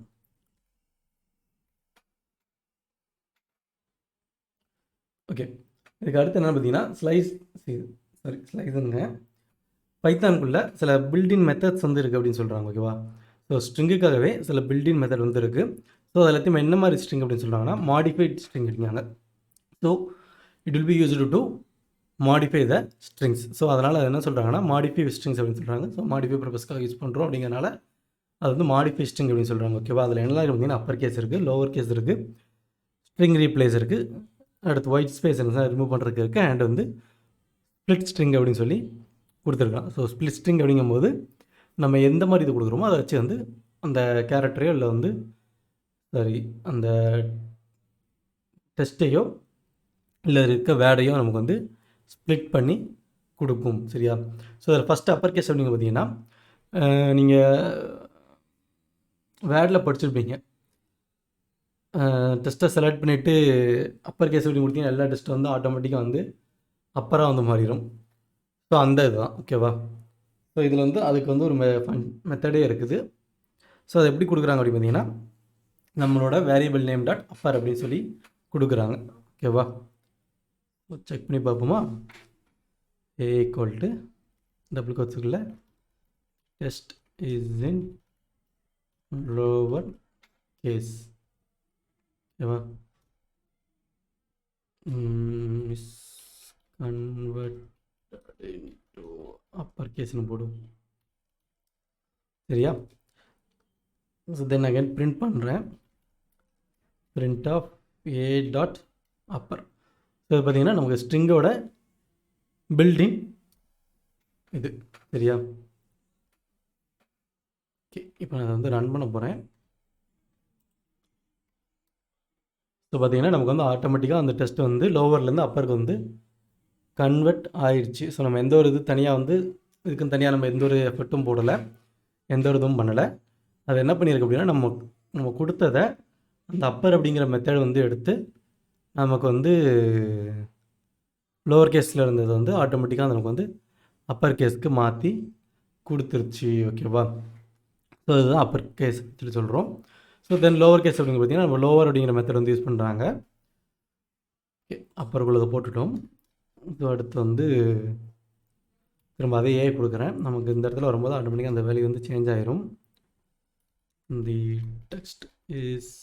ஓகே, இதுக்கு அடுத்து என்ன பார்த்தீங்கன்னா ஸ்லைஸுங்க பைத்தானுக்குள்ளே சில பில்டின் மெத்தட்ஸ் வந்து இருக்குது அப்படின்னு சொல்கிறாங்க. ஓகேவா? ஸோ ஸ்ட்ரிங்குக்காகவே சில பில்டின் மெத்தட் வந்து இருக்குது. ஸோ அது எல்லாத்தையுமே என்ன மாதிரி ஸ்ட்ரிங் அப்படின்னு சொல்கிறாங்கன்னா மாடிஃபைட் ஸ்ட்ரிங் இருக்காங்க. So it will B used to modify the strings. So அதனால் என்ன சொல்கிறாங்கன்னா மாடிஃபை ஸ்ட்ரிங்ஸ் அப்படின்னு சொல்கிறாங்க. ஸோ மாடிஃபை பர்பஸ்க்காக யூஸ் பண்ணுறோம் அப்படிங்கிறனால அது வந்து மாடிஃபை ஸ்ட்ரிங் அப்படின்னு சொல்கிறாங்க. ஓகேவா? அதில் என்னெல்லாம் பார்த்தீங்கன்னா அப்பர் கேஸ் இருக்குது, லோவர் கேஸ் இருக்குது, ஸ்ட்ரிங் ரீப்ளேஸ் இருக்குது, அடுத்து ஒயிட் ஸ்பேஸ் ரிமூவ் பண்ணுறதுக்கு இருக்குது, அண்ட் வந்து ஸ்ப்ளிட் ஸ்ட்ரிங் அப்படின்னு சொல்லி கொடுத்துருக்கான். ஸோ ஸ்ப்ளிட் ஸ்ட்ரிங் அப்படிங்கும்போது நம்ம எந்த மாதிரி இது கொடுக்குறோமோ அதை வச்சு வந்து அந்த கேரக்டரையோ இல்லை வந்து அந்த டெஸ்ட்டையோ இல்லை இருக்க வேர்டையோ நமக்கு வந்து ஸ்ப்ளிட் பண்ணி கொடுக்கும். சரியா? ஸோ அதில் ஃபஸ்ட்டு அப்பர் கேஸ் அப்படிங்க பார்த்தீங்கன்னா நீங்கள் வேர்டில் படிச்சிருப்பீங்க. டெஸ்ட்டை செலக்ட் பண்ணிவிட்டு அப்பர் கேஸ் அப்படி கொடுத்தீங்கன்னா எல்லா டெஸ்ட்டும் வந்து ஆட்டோமேட்டிக்காக வந்து அப்பராக வந்து மாறிடும். ஸோ அந்த இதுதான். ஓகேவா? ஸோ இதில் வந்து அதுக்கு வந்து ஒரு மெத்தடே இருக்குது. ஸோ அதை எப்படி கொடுக்குறாங்க அப்படின்னு பார்த்தீங்கன்னா நம்மளோட வேரியபிள் நேம் டாட் அப்பர் அப்படின்னு சொல்லி கொடுக்குறாங்க. ஓகேவா? செக் பண்ணி பார்ப்போமா? ஏ ஈக்குவல் டு டபுள் கோட்ஸுக்குள்ள test is in lower case. ஓகேவா? மிஸ் கன்வெர்ட் இன்டு அப்பர் கேஸ்னு போடும். சரியா? ஸோ தென் அகைன் பிரிண்ட் பண்ணுறேன். Print of a dot upper. So இது பார்த்தீங்கன்னா நமக்கு ஸ்ட்ரிங்கோட பில்டிங் இது. சரியா? ஓகே, இப்போ நான் அதை வந்து ரன் பண்ண போகிறேன். ஸோ பார்த்தீங்கன்னா நமக்கு வந்து ஆட்டோமேட்டிக்காக அந்த டெஸ்ட் வந்து லோவர்லேருந்து அப்பருக்கு வந்து கன்வெர்ட் ஆயிடுச்சு. ஸோ நம்ம எந்த ஒரு இது தனியாக வந்து இதுக்குன்னு தனியாக நம்ம எந்த ஒரு எஃபர்ட்டும் போடலை, எந்த ஒரு இதுவும் பண்ணலை. அது என்ன பண்ணியிருக்கு அப்படின்னா நம்ம கொடுத்ததை அந்த அப்பர் அப்படிங்கிற மெத்தட் வந்து எடுத்து நமக்கு வந்து லோவர் கேஸில் இருந்தது வந்து ஆட்டோமேட்டிக்காக நமக்கு வந்து அப்பர் கேஸ்க்கு மாற்றி கொடுத்துருச்சு. ஓகேவா? ஸோ இதுதான் அப்பர் கேஸ் சொல்லி சொல்கிறோம். ஸோ தென் லோவர் கேஸ் அப்படிங்க பார்த்தீங்கன்னா நம்ம லோவர் அப்படிங்கிற மெத்தட் வந்து யூஸ் பண்ணுறாங்க. ஓகே, அப்பருக்குள்ளதை போட்டுட்டோம். ஸோ அடுத்து வந்து திரும்ப அதே ஏ கொடுக்குறேன். நமக்கு இந்த இடத்துல வரும்போது ஆட்டோமேட்டிக்காக அந்த வேல்யூ வந்து சேஞ்ச் ஆயிரும். தி text is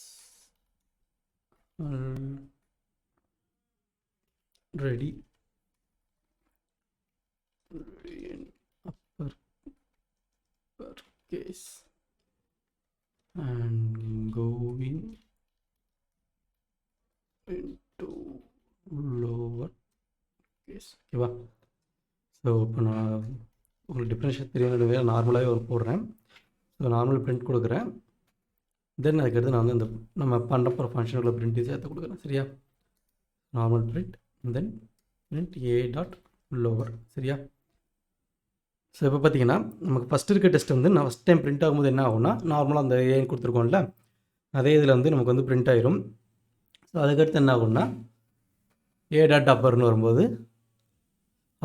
ready in upper case and going into lower case. ஓகேவா? ஸோ இப்போ நான் உங்களுக்கு டிஃப்ரென்ஷியேட் தெரியணும் நார்மலாகவே ஒரு போடுறேன். ஸோ நார்மல் பிரிண்ட் கொடுக்குறேன். தென் அதுக்கடுத்து நான் வந்து அந்த நம்ம பண்ணுற போகிற ஃபங்க்ஷனுக்குள்ள பிரிண்ட் சேர்த்து கொடுக்குறேன். சரியா? Normal print then print A dot lower. சரியா? ஸோ இப்போ பார்த்தீங்கன்னா நமக்கு ஃபஸ்ட் இருக்க டெஸ்ட் வந்து நான் ஃபஸ்ட் டைம் பிரிண்ட் ஆகும்போது என்ன ஆகும்னா நார்மலாக அந்த ஏன்னு கொடுத்துருக்கோம்ல அதே இதில் வந்து நமக்கு வந்து பிரிண்ட் ஆயிரும். ஸோ அதுக்கடுத்து என்ன ஆகும்னா ஏ டாட் அப்பர்னு வரும்போது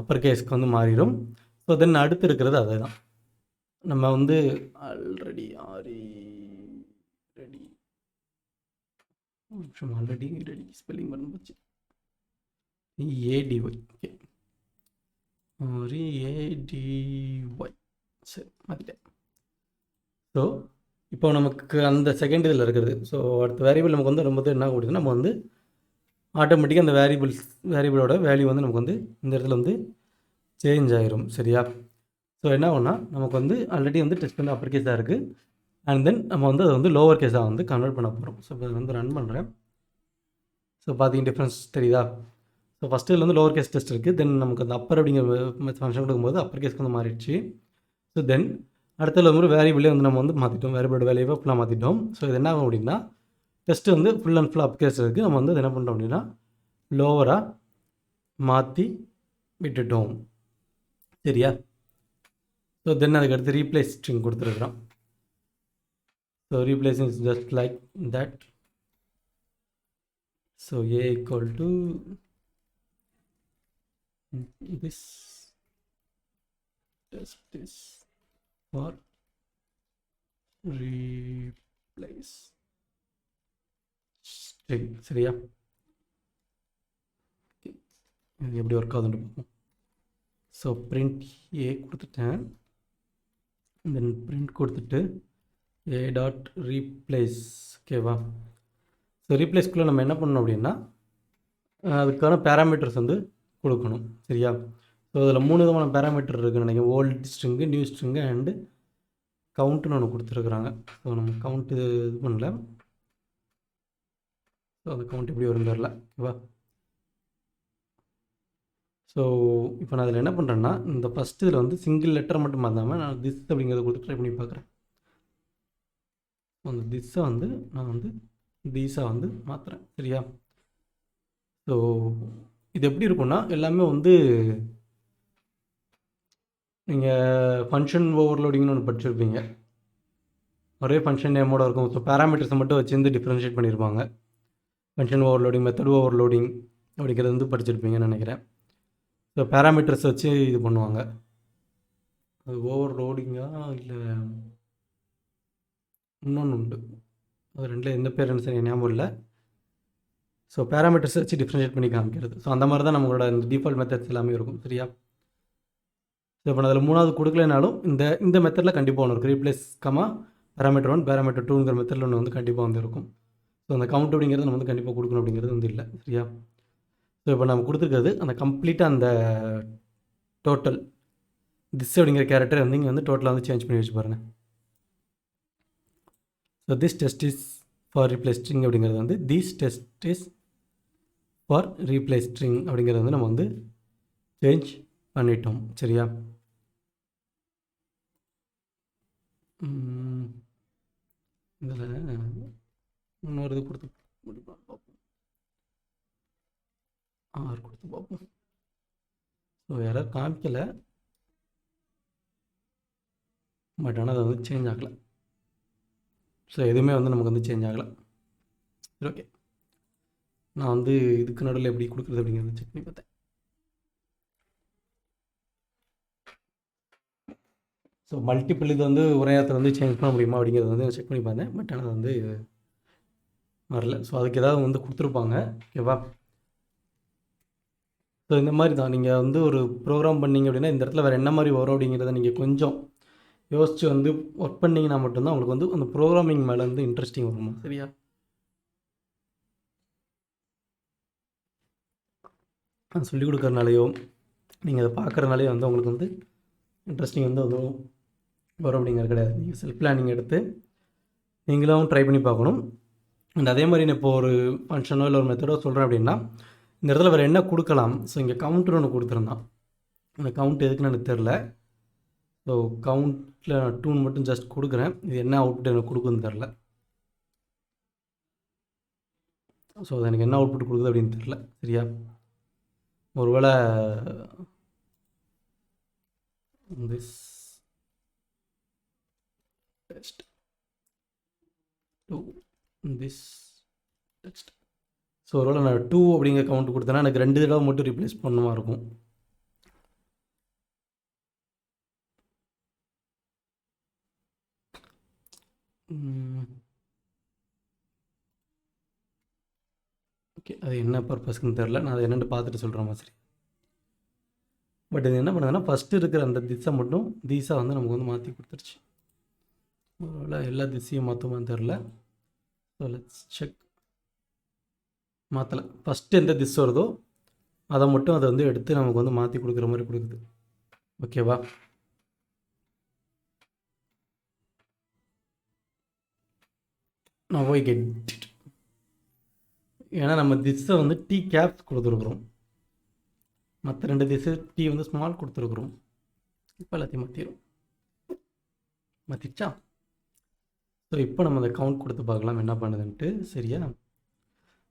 அப்பர் கேஸ்க்கு வந்து மாறிடும். ஸோ தென் அடுத்து இருக்கிறது அதே தான். நம்ம வந்து ஆல்ரெடி ரெடி ஸ்பெல்லிங் பண்ண போச்சு. ஏடிஒய். ஓகே, ஏடிஒய். சரி, மாற்றிட்டேன். ஸோ இப்போ நமக்கு அந்த செகண்ட் இதில் இருக்கிறது. ஸோ அடுத்த வேரியபிள் நமக்கு வந்து ரொம்ப என்ன கொடுக்குது, நம்ம வந்து ஆட்டோமேட்டிக்காக அந்த வேரியபிளோட வேல்யூ வந்து நமக்கு வந்து இந்த இடத்துல வந்து சேஞ்ச் ஆயிரும். சரியா? ஸோ என்ன ஆகும்னா நமக்கு வந்து ஆல்ரெடி வந்து டெஸ்ட் வந்து அப்பர் கேஸாக இருக்குது. அண்ட் தென் நம்ம வந்து அதை வந்து லோவர் கேஸாக வந்து கன்வெர்ட் பண்ண போகிறோம். ஸோ இப்போ வந்து ரன் பண்ணுறேன். ஸோ பார்த்தீங்க டிஃப்ரென்ஸ் தெரியுதா? ஸோ ஃபஸ்ட்டு இதில் வந்து லோவர் கேஸ் டெஸ்ட் இருக்குது. தென் நமக்கு அந்த அப்பர் அப்படிங்கிற ஃபங்க்ஷன் கொடுக்கும்போது அப்பர் கேஸ்க்கு வந்து மாறிடுச்சு. ஸோ தென் அடுத்தது வந்து வேரியபிளே வந்து நம்ம வந்து மாற்றிட்டோம். வேரியபிளோட வேல்யூவை ஃபுல்லாக மாற்றிட்டோம். ஸோ இது என்ன ஆகும் அப்படின்னா டெஸ்ட்டு வந்து full and full up case இருக்குது. நம்ம வந்து என்ன பண்ணுறோம் அப்படின்னா லோவராக மாற்றி விட்டுட்டோம். சரியா? ஸோ தென் அதுக்கடுத்து ரீப்ளேஸ் ஸ்ட்ரிங் கொடுத்துருக்குறோம். So replace is just like that. So A equal to this test is for replace string. சரியா? இது எப்படி ஒர்க் ஆகுதுன்னு பார்ப்போம். ஸோ பிரிண்ட் ஏ கொடுத்துட்டேன். தென் பிரிண்ட் கொடுத்துட்டு ஏ டாட் ரீப்ளேஸ். ஓகேவா? ஸோ ரீப்ளேஸ்க்குள்ளே நம்ம என்ன பண்ணணும் அப்படின்னா அதுக்கான பேராமீட்டர்ஸ் வந்து கொடுக்கணும். சரியா? ஸோ அதில் 3 விதமான பேராமீட்டர் இருக்குன்னு நினைக்கிறேன். Old string, new string and கவுண்ட்டுன்னு ஒன்று கொடுத்துருக்குறாங்க. ஸோ நம்ம கவுண்ட்டு இது பண்ணல. ஸோ அந்த கவுண்ட் எப்படி வரும் தெரில. ஓகேவா? ஸோ இப்போ நான் அதில் என்ன பண்ணுறேன்னா, இந்த ஃபஸ்ட்டு இதில் வந்து சிங்கிள் லெட்டர் மட்டும் மாற்றாமல் நான் திஸ் அப்படிங்கிறத கொடுத்து ட்ரை பண்ணி பார்க்குறேன். அந்த திஸ்ஸை வந்து நான் வந்து தீஸாக வந்து மாற்றுறேன். சரியா? ஸோ இது எப்படி இருக்குன்னா, எல்லாமே வந்து நீங்கள் ஃபங்க்ஷன் ஓவர்லோடிங்னு ஒன்று படிச்சிருப்பீங்க. ஒரே ஃபங்க்ஷன் நேமோட இருக்கும். ஸோ பேராமீட்டர்ஸை மட்டும் வச்சு டிஃப்ரென்ஷியேட் பண்ணியிருப்பாங்க. ஃபங்க்ஷன் ஓவர்லோடிங், மெத்தட் ஓவர்லோடிங் அப்படிங்கிறது வந்து படிச்சிருப்பீங்கன்னு நினைக்கிறேன். ஸோ பேராமீட்டர்ஸ் வச்சு இது பண்ணுவாங்க. அது ஓவர்லோடிங்காக இல்லை இன்னொன்று உண்டு. அது ரெண்டில் எந்த பேர் என்ன சரி ஞாபகம் இல்லை. ஸோ பேராமீட்டர்ஸ் வச்சு டிஃப்ரென்ஷியேட் பண்ணி காமிக்கிறது. ஸோ அந்த மாதிரி தான் நம்மளோட இந்த டிஃபால்ட் மெத்தட்ஸ் எல்லாமே இருக்கும். சரியா? ஸோ இப்போ நான் அதில் 3வது கொடுக்கலனாலும் இந்த மெத்தடில் கண்டிப்பாக ஒன்று இருக்குது. ரீப்ளேஸ் பேராமீட்டர் 1 பேராமீட்டர் 2ங்கிற மெத்தடில் ஒன்று வந்து கண்டிப்பாக வந்து இருக்கும். ஸோ அந்த கவுண்ட் அப்படிங்கிறது நம்ம வந்து கண்டிப்பாக கொடுக்கணும் அப்படிங்கிறது வந்து இல்லை. சரியா? ஸோ இப்போ நம்ம கொடுத்துருக்கிறது அந்த கம்ப்ளீட்டாக அந்த டோட்டல் திஸ் அப்படிங்கிற கேரக்டர் வந்து இங்கே வந்து டோட்டலாக வந்து சேஞ்ச் பண்ணி வச்சு பாருங்கள். So this test is for replace string அப்படிங்கிறது வந்து this test is for replace string அப்படிங்கிறது வந்து நம்ம வந்து சேஞ்ச் பண்ணிட்டோம். சரியா? இதில் இன்னொரு இது கொடுத்து பார்ப்போம். 6 கொடுத்து பார்ப்போம். ஸோ யாராவது காமிக்கலை, பட் ஆனால் அது வந்து சேஞ்ச் ஆகலை. ஸோ எதுவுமே வந்து நமக்கு வந்து சேஞ்ச் ஆகலை. சரி, ஓகே. நான் வந்து இதுக்கு நடுவில் எப்படி கொடுக்குறது அப்படிங்கிறத செக் பண்ணி பார்த்தேன். ஸோ மல்டிபிள் இது வந்து ஒரே இடத்துல வந்து சேஞ்ச் பண்ண முடியுமா அப்படிங்கிறத வந்து செக் பண்ணி பார்த்தேன். பட் ஆனால் வந்து வரல. ஸோ அதுக்கு ஏதாவது வந்து கொடுத்துருப்பாங்க. ஓகேவா? ஸோ இந்த மாதிரி தான் நீங்கள் வந்து ஒரு ப்ரோக்ராம் பண்ணிங்க அப்படின்னா இந்த இடத்துல வேறு என்ன மாதிரி வரும் அப்படிங்கிறத நீங்கள் கொஞ்சம் யோசித்து வந்து ஒர்க் பண்ணிங்கன்னா மட்டும்தான் உங்களுக்கு வந்து அந்த ப்ரோக்ராமிங் மேலே வந்து இன்ட்ரெஸ்டிங் வருமா. சரியா? அது சொல்லிக் கொடுக்குறனாலையோ நீங்கள் அதை பார்க்குறனாலையோ வந்து உங்களுக்கு வந்து இன்ட்ரெஸ்டிங் வந்து அதுவும் வரும் அப்படிங்கிறது கிடையாது. நீங்கள் செல்ஃப் பிளானிங் எடுத்து நீங்களும் ட்ரை பண்ணி பார்க்கணும். அண்ட் அதே மாதிரி நான் இப்போ ஒரு ஃபங்க்ஷனோ இல்லை ஒரு மெத்தடோ சொல்கிறேன் அப்படின்னா இந்த இடத்துல வேறு என்ன கொடுக்கலாம். ஸோ இங்கே கவுண்ட்னு ஒன்று கொடுத்துருந்தான். அந்த கவுண்ட் எதுக்குன்னு எனக்கு தெரில. ஸோ கவுண்ட்டில் நான் 2 மட்டும் ஜஸ்ட் கொடுக்குறேன். இது என்ன அவுட்புட் எனக்கு கொடுக்குன்னு தெரில. ஸோ அது எனக்கு என்ன அவுட்புட் கொடுக்குது அப்படின்னு தெரில. சரியா? ஒருவேளை this text to this text. So ஒருவேளை நான் 2 அப்படிங்கிற கவுண்ட் கொடுத்தேன்னா எனக்கு 2 தடவை மட்டும் ரீப்ளேஸ் பண்ணுமா இருக்கும். ஓகே, அது என்ன பர்பஸ்க்குன்னு தெரில. நான் அதை என்னென்னு பார்த்துட்டு சொல்கிற மாதிரி. பட் இது என்ன பண்ணுதுன்னா ஃபஸ்ட்டு இருக்கிற அந்த திசை மட்டும் தீஸாக வந்து நமக்கு வந்து மாற்றி கொடுத்துருச்சு. ஒருவேளை எல்லா திசையும் மாற்றுமான்னு தெரில. So let's check. மாற்றலை. ஃபஸ்ட்டு எந்த திஸ் வருதோ அதை மட்டும் அதை வந்து எடுத்து நமக்கு வந்து மாற்றி கொடுக்குற மாதிரி கொடுக்குது. ஓகேவா? நான் போய் கெட். ஏன்னா நம்ம திஸை வந்து டி கேப்ஸ் கொடுத்துருக்குறோம். மற்ற 2 திசை டி வந்து ஸ்மால் கொடுத்துருக்குறோம். இப்போ எல்லாத்தையும் மாற்றிச்சா? ஸோ இப்போ நம்ம அந்த கவுண்ட் கொடுத்து பார்க்கலாம் என்ன பண்ணுதுன்ட்டு. சரியா?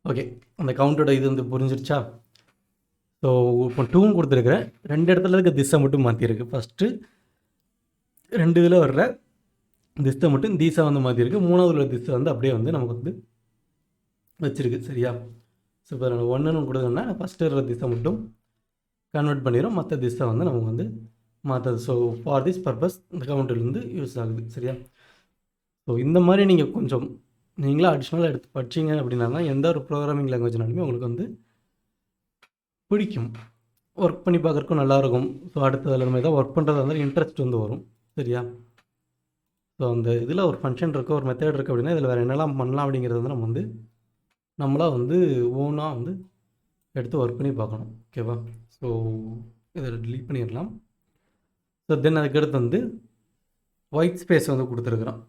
ஓகே, அந்த கவுண்டோட இது வந்து புரிஞ்சிருச்சா? ஸோ இப்போ 2 கொடுத்துருக்குறேன். 2 இடத்துல இருக்க திசை மட்டும் மாற்றிருக்கு. ஃபஸ்ட்டு 2 இதில் வர்ற திசை மட்டும் தீசா வந்து மாற்றிருக்கு. 3வது உள்ள திசை வந்து அப்படியே வந்து நமக்கு வந்து வச்சுருக்கு. சரியா? ஸோ இப்போ நான் 1ன்னு கொடுத்தோம்னா ஃபஸ்ட்டு இருக்கிற திசை மட்டும் கன்வெர்ட் பண்ணிடும். மற்ற திசை வந்து நமக்கு வந்து மாற்றது. ஸோ ஃபார் திஸ் பர்பஸ் இந்த கவுண்டர்லேருந்து யூஸ் ஆகுது. சரியா? ஸோ இந்த மாதிரி நீங்கள் கொஞ்சம் நீங்களாக அடிஷ்னலாக எடுத்து படிச்சிங்க அப்படின்னா எந்த ஒரு ப்ரோக்ராமிங் லாங்குவேஜ்னாலுமே உங்களுக்கு வந்து பிடிக்கும். ஒர்க் பண்ணி பார்க்குறக்கும் நல்லாயிருக்கும். ஸோ அடுத்ததில் நம்ம எதாவது ஒர்க் பண்ணுறதா இருந்தாலும் இன்ட்ரெஸ்ட் வந்து வரும். சரியா? ஸோ அந்த இதில் ஒரு ஃபங்க்ஷன் இருக்குது, ஒரு மெத்தட் இருக்குது அப்படின்னா இதில் வேறு என்னெல்லாம் பண்ணலாம் அப்படிங்கிறது வந்து நம்ம வந்து நம்மளாக வந்து ஓனாக வந்து எடுத்து ஒர்க் பண்ணி பார்க்கணும். ஓகேவா? ஸோ இதை டிலீட் பண்ணிடலாம். ஸோ தென் அதுக்கடுத்து வந்து ஒயிட் ஸ்பேஸ் வந்து கொடுத்துருக்குறோம்.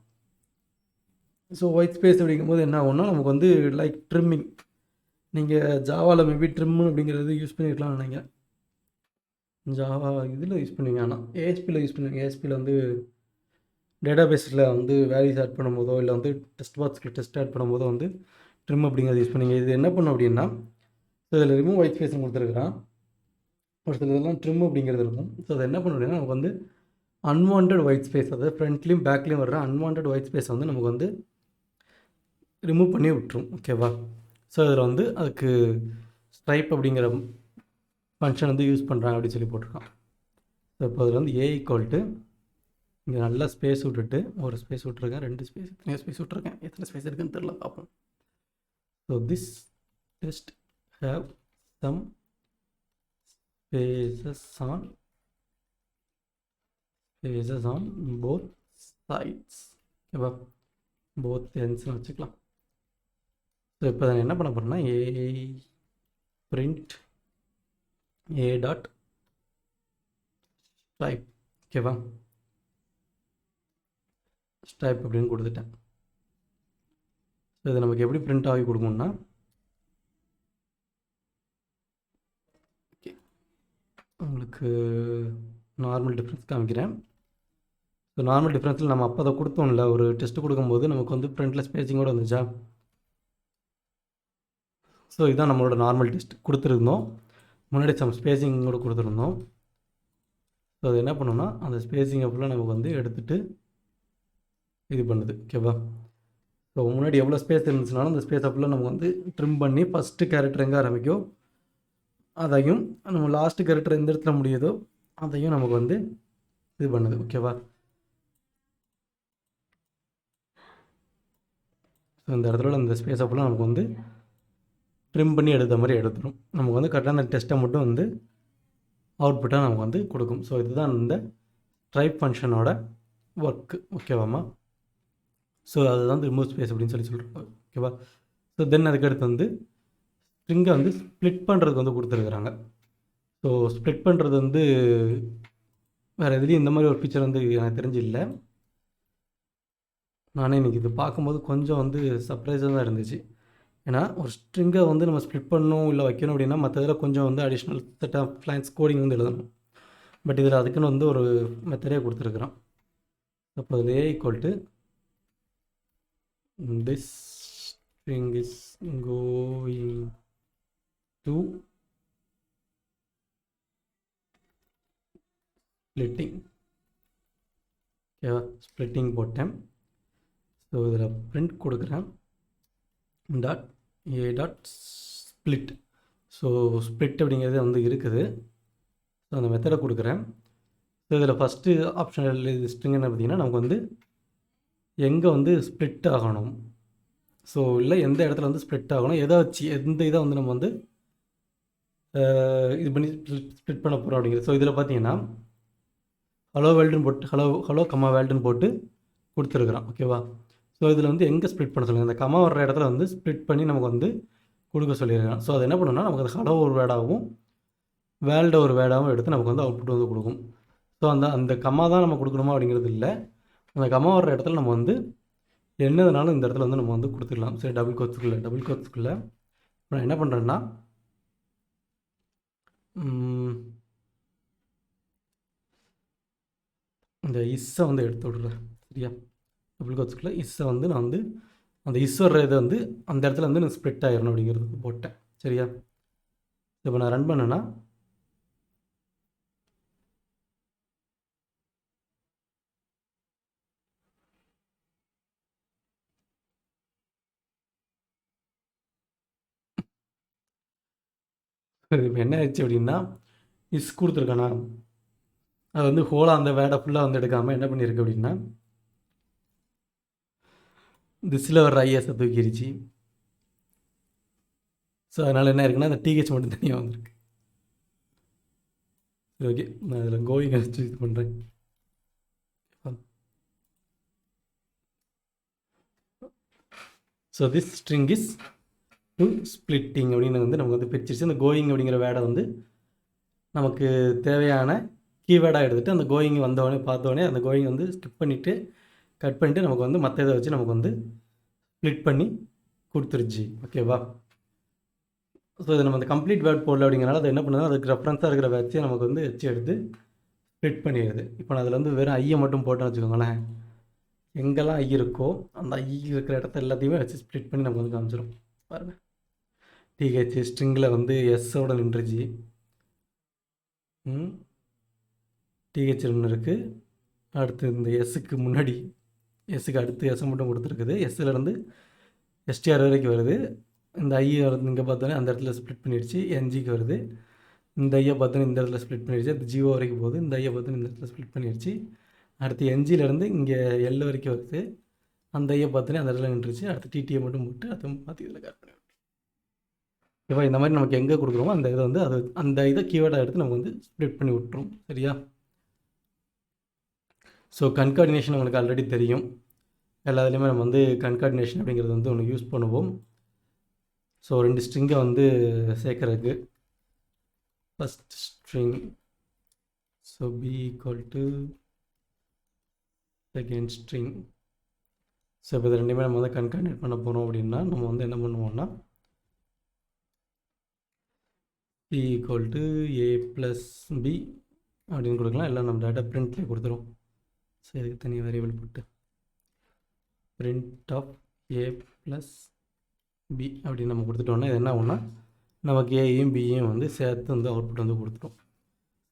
ஸோ ஒயிட் ஸ்பேஸ் அப்படிங்கும்போது என்ன ஆகும்னா நமக்கு வந்து லைக் ட்ரிம்மிங், நீங்கள் ஜாவாவில் மேபி ட்ரிம்மு அப்படிங்கிறது யூஸ் பண்ணியிருக்கலாம்னு நினைக்கிறேன். ஜாவா இதில் யூஸ் பண்ணுவீங்க, ஆனால் ஏஹெச்பியில் யூஸ் பண்ணுவீங்க. ஏஹெச்பியில் வந்து டேட்டா பேஸில் வந்து வேல்யூஸ் ஆட் பண்ணும்போதோ இல்லை வந்து டெஸ்ட் பாக்ஸில் டெஸ்ட் ஆட் பண்ணும்போதோ வந்து ட்ரிம் அப்படிங்கிறது யூஸ் பண்ணுவீங்க. இது என்ன பண்ணும் அப்படின்னா, ஸோ இதில் ரிமூவ் ஒயிட் ஸ்பேஸ்னு கொடுத்துருக்குறான். ஒரு சில இதெல்லாம் ட்ரிம் அப்படிங்கிறது இருக்கும். ஸோ அதை என்ன பண்ணும் அப்படின்னா நமக்கு வந்து அன்வான்ட் ஒயிட் ஸ்பேஸ், அதாவது ஃப்ரண்ட்லேயும் பேக்லேயும் வர்ற அன்வான்ட் ஒயிட் ஸ்பேஸ் வந்து நமக்கு வந்து ரிமூவ் பண்ணி விட்டுரும். ஓகேவா? ஸோ இதில் வந்து அதுக்கு ஸ்ட்ரைப் அப்படிங்கிற ஃபங்க்ஷன் வந்து யூஸ் பண்ணுறாங்க அப்படின்னு சொல்லி போட்டிருக்கான். ஸோ இப்போ அதில் வந்து ஏ ஈக்குவல் டு இங்கே நல்லா ஸ்பேஸ் விட்டுட்டு, ஒரு ஸ்பேஸ் விட்ருக்கேன், 2 ஸ்பேஸ், எத்தனையோ ஸ்பேஸ் விட்ருக்கேன், எத்தனை ஸ்பேஸ் இருக்குன்னு தெரில, பார்ப்போம். So this test have some spaces on both sides. ஓகேவா? போத் எண்ட்ஸ்னு வச்சுக்கலாம். ஸோ இப்போ நான் என்ன பண்ண போகிறேன்னா பிரிண்ட் ஏ டாட் ஸ்ட்ரைப். ஓகேவா? ஸ்ட்ரைப் அப்படின்னு கொடுத்துட்டேன். ஸோ இது நமக்கு எப்படி பிரிண்ட் ஆகி கொடுக்கணும்னா, ஓகே உங்களுக்கு நார்மல் டிஃப்ரென்ஸ் காமிக்கிறேன். ஸோ நார்மல் டிஃப்ரென்ஸில் நம்ம அப்போ அதை கொடுத்தோம்ல, ஒரு டெஸ்ட்டு கொடுக்கும்போது நமக்கு வந்து ஃப்ரண்ட்டில் ஸ்பேஸிங்கோடு வந்துச்சா. ஸோ இதுதான் நம்மளோட நார்மல் டெஸ்ட் கொடுத்துருந்தோம். முன்னாடி சம் ஸ்பேஸிங்கோடு கொடுத்துருந்தோம். ஸோ அது என்ன பண்ணோம்னா அந்த ஸ்பேஸிங்கை ஃபுல்லாக நமக்கு வந்து எடுத்துகிட்டு இது பண்ணுது. ஓகேவா? ஸோ முன்னாடி எவ்வளோ ஸ்பேஸ் இருந்துச்சுனாலும் அந்த ஸ்பேஸை ஃபுல்லாக நமக்கு வந்து ட்ரிம் பண்ணி ஃபஸ்ட்டு கேரக்டர் எங்கே ஆரம்பிக்கோ அதையும், நம்ம லாஸ்ட்டு கேரக்டர் எந்த இடத்துல முடியுதோ அதையும் நமக்கு வந்து இது பண்ணுது. ஓகேவா? ஸோ இந்த இடத்துல அந்த ஸ்பேஸை ஃபுல்லாக நமக்கு வந்து ட்ரிம் பண்ணி எடுத்த மாதிரி எடுத்துடும். நமக்கு வந்து கரெக்டாக அந்த டெஸ்ட்டை மட்டும் வந்து அவுட்புட்டாக நமக்கு வந்து கொடுக்கும். ஸோ இதுதான் இந்த ஸ்ட்ரைப் ஃபங்க்ஷனோட ஒர்க்கு. ஓகேவாம்மா? ஸோ அதுதான் ரிமூவ் ஸ்பேஸ் அப்படின்னு சொல்லி சொல்கிறோம். ஓகேவா? ஸோ தென் அதுக்கடுத்து வந்து ஸ்ட்ரிங்கை வந்து ஸ்ப்ளிட் பண்ணுறதுக்கு வந்து கொடுத்துருக்குறாங்க. ஸோ ஸ்ப்ளிட் பண்ணுறது வந்து வேறு எதுலேயும் இந்த மாதிரி ஒரு ஃபீச்சர் வந்து எனக்கு தெரிஞ்சு இல்லை. நானே இன்றைக்கி இது பார்க்கும்போது கொஞ்சம் வந்து சர்ப்ரைஸாக தான் இருந்துச்சு. ஏன்னா ஒரு ஸ்ட்ரிங்கை வந்து நம்ம ஸ்ப்ளிட் பண்ணணும் இல்லை வைக்கணும் அப்படின்னா மற்ற இதில் கொஞ்சம் வந்து additional set of lines coding வந்து எழுதணும். பட் இதில் அதுக்குன்னு வந்து ஒரு மெத்தடே கொடுத்துருக்குறான். அப்போ அதில் a equal to this string is going to splitting. ஓகேவா? ஸ்ப்ளிட்டிங் போட்டேன். ஸோ இதில் பிரிண்ட் கொடுக்குறேன் dot a dot split. So split அப்படிங்கிறது வந்து இருக்குது. ஸோ அந்த மெத்தடை கொடுக்குறேன். ஸோ இதில் ஃபஸ்ட்டு ஆப்ஷனல் இது ஸ்ட்ரிங் என்ன பார்த்திங்கன்னா நமக்கு வந்து எங்கே வந்து ஸ்ப்ளிட் ஆகணும், ஸோ இல்லை எந்த இடத்துல வந்து ஸ்ப்ளிட் ஆகணும், எதை வச்சு எந்த இதை வந்து நம்ம வந்து இது பண்ணி ஸ்ப்ளிட் பண்ண போகிறோம் அப்படிங்கிறது. ஸோ இதில் பார்த்தீங்கன்னா ஹலோ வேல்டுன்னு போட்டு ஹலோ கம்மா வேல்டுன்னு போட்டு கொடுத்துருக்குறான். ஓகேவா? ஸோ இதில் வந்து எங்கே ஸ்ப்ளிட் பண்ண சொல்லுங்கள், இந்த கம்மா வர்ற இடத்துல வந்து ஸ்ப்ளிட் பண்ணி நமக்கு வந்து கொடுக்க சொல்லியிருக்கான். ஸோ அது என்ன பண்ணணும்னா நமக்கு அது ஹலோ ஒரு வேர்டாகவும் வேல்டை ஒரு வேர்டாகவும் எடுத்து நமக்கு வந்து அவுட்புட் வந்து கொடுக்கும். ஸோ அந்த கம்மா தான் நம்ம கொடுக்கணுமா அப்படிங்கிறது இல்லை, அந்த கம்மா வர்ற இடத்துல நம்ம வந்து என்னதுனாலும் இந்த இடத்துல வந்து நம்ம வந்து கொடுத்துக்கலாம். சரி, டபுள் கோட்ஸ்க்குள்ளே நான் என்ன பண்ணுறேன்னா இந்த இஸ்ஸை வந்து எடுத்து விட்றேன். சரியா? டபுள் கோட்ஸ்க்குள்ளே இஸ்ஸை வந்து நான் வந்து அந்த இஸ் வர்ற இதை வந்து அந்த இடத்துல வந்து நான் ஸ்ப்ளிட் ஆகிடணும் அப்படிங்கிறது போட்டேன். சரியா? இப்போ நான் ரன் பண்ணேன்னா இப்போ என்ன ஆயிடுச்சு அப்படின்னா இஸ் கொடுத்துருக்கானா அது வந்து ஹோலாக அந்த வேடை ஃபுல்லாக வந்து எடுக்காமல் என்ன பண்ணியிருக்கு அப்படின்னா திஸில் வர்ற ஐஎஸை தூக்கிடுச்சு. ஸோ அதனால் என்ன இருக்குன்னா அந்த டிஹெச் மட்டும் தனியாக வந்திருக்கு. சரி, ஓகே, நான் அதில் கோயிங் வச்சு இது பண்ணுறேன். So this string is to splitting அப்படின்னு வந்து நமக்கு வந்து பிரிச்சிருச்சு. அந்த கோயிங் அப்படிங்கிற வேடை வந்து நமக்கு தேவையான கீவேர்டாக எடுத்துகிட்டு அந்த கோயிங் வந்தோடனே பார்த்தோடனே அந்த கோயிங் வந்து ஸ்கிப் பண்ணிவிட்டு கட் பண்ணிவிட்டு நமக்கு வந்து மற்ற இதை வச்சு நமக்கு வந்து ஸ்ப்ளிட் பண்ணி கொடுத்துருச்சு. ஓகேவா? ஸோ இது நம்ம அந்த கம்ப்ளீட் வேர்ட் போடல அப்படிங்கிறனால அது என்ன பண்ணுது, அதுக்கு ரெஃபரன்ஸாக இருக்கிற வேர்ட்ஸையும் நமக்கு வந்து வச்சு எடுத்து ஸ்ப்ளிட் பண்ணிடுது. இப்போ நான் அதில் வந்து வெறும் ஐயை மட்டும் போட்டேன்னு வச்சுக்கோங்களேன், எங்கெல்லாம் ஐ இருக்கோ அந்த ஐ இருக்கிற இடத்த எல்லாத்தையுமே வச்சு ஸ்ப்ளிட் பண்ணி நமக்கு வந்து காமிச்சிடும். பாருங்கள், டிஹெச் ஸ்ட்ரிங்கில் வந்து எஸ்ஸோட நின்றுச்சு, டிஹெச் ஒன்று இருக்குது, அடுத்து இந்த எஸ்ஸுக்கு முன்னாடி எஸ்ஸுக்கு அடுத்து எஸ்ஸை மட்டும் கொடுத்துருக்குது, எஸ்ஸிலேருந்து எஸ்டிஆர் வரைக்கும் வருது. இந்த ஐ இங்கே பார்த்தோன்னே அந்த இடத்துல ஸ்ப்ளிட் பண்ணிடுச்சு, என்ஜிக்கு வருது. இந்த ஐயை பார்த்தோன்னே இந்த இடத்துல ஸ்ப்ளிட் பண்ணிடுச்சு, அது ஜிஓ வரைக்கும் போகுது. இந்த ஐயை பார்த்தோன்னே இந்த இடத்துல ஸ்ப்ளிட் பண்ணிடுச்சு. அடுத்து என்ஜிலேருந்து இங்கே எல் வரைக்கும் வருது, அந்த ஐயை பார்த்தோன்னே அந்த இடத்துல நின்றுச்சு. அடுத்து டிடியை மட்டும் போட்டு அதை மாற்றி இதில் கட் பண்ணி ஓகேவா? இந்த மாதிரி நமக்கு எங்கே கொடுக்குறோமோ அந்த இதை வந்து அது அந்த இதை கீவேர்டாக எடுத்து நம்ம வந்து ஸ்ப்ளிட் பண்ணி விட்டுரும். சரியா? ஸோ கன்கார்டினேஷன் உங்களுக்கு ஆல்ரெடி தெரியும். எல்லாத்துலேயுமே நம்ம வந்து கன்கார்டினேஷன் அப்படிங்கிறது வந்து ஒன்று யூஸ் பண்ணுவோம். ஸோ 2 ஸ்ட்ரிங்கை வந்து சேர்க்குறதுக்கு first string so b equal to second string. So இப்போ இது ரெண்டுமே நம்ம வந்து கன்கார்டினேட் பண்ண போகிறோம் அப்படின்னா நம்ம வந்து என்ன பண்ணுவோம்னா B equal to A plus B அப்படின்னு கொடுக்கலாம். இல்லை நம்ம டேட்டா பிரிண்ட்லேயே கொடுத்துரும். ஸோ இதுக்கு தனி வேரியபிள் போட்டு print of A plus B அப்படின்னு நம்ம கொடுத்துட்டோம்னா இது என்ன ஆகும்னா நமக்கு ஏயும் பியும் வந்து சேர்த்து வந்து அவுட்புட் வந்து கொடுத்துட்டோம்.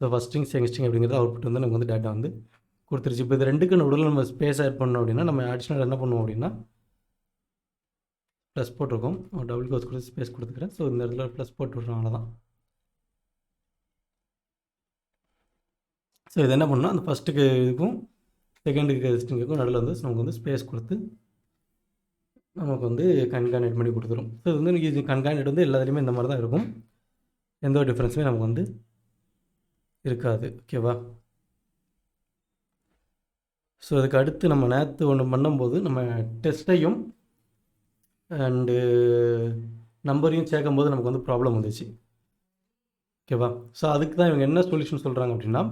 So first string second string அப்படிங்கிறது அவுட்புட் வந்து நமக்கு வந்து டேட்டா வந்து கொடுத்துருச்சு. இப்போ இது ரெண்டுக்கு நடுவில் நம்ம ஸ்பேஸ் ஆட் பண்ணோம் அப்படின்னா நம்ம அடிஷ்னல் என்ன பண்ணுவோம் அப்படின்னா ப்ளஸ் போட்டிருக்கோம், டபுள் கோர்ஸ் கொடுத்து ஸ்பேஸ் கொடுத்துக்கிறேன். ஸோ இந்த இடத்துல ப்ளஸ் போட்டு விட்றோம், அவ்வளோதான். ஸோ இது என்ன பண்ணால் அந்த ஃபஸ்ட்டுக்கு இதுக்கும் செகண்டுக்கு ஸ்ட்ரிங்குக்கும் நடுவில் வந்து நமக்கு வந்து ஸ்பேஸ் கொடுத்து நமக்கு வந்து கன்கார்டினேட் பண்ணி கொடுத்துரும். ஸோ இது வந்து இது கன்கார்டினேட் வந்து எல்லாத்துலேயுமே இந்த மாதிரி தான் இருக்கும், எந்த ஒரு டிஃப்ரென்ஸுமே நமக்கு வந்து இருக்காது. ஓகேவா? ஸோ அதுக்கு அடுத்து நம்ம நேற்று ஒன்று பண்ணும்போது நம்ம டெஸ்ட்டையும் அண்டு நம்பரையும் சேர்க்கும்போது நமக்கு வந்து ப்ராப்ளம் வந்துச்சு. ஓகேவா? ஸோ அதுக்கு தான் இவங்க என்ன சொல்யூஷன் சொல்கிறாங்க அப்படின்னா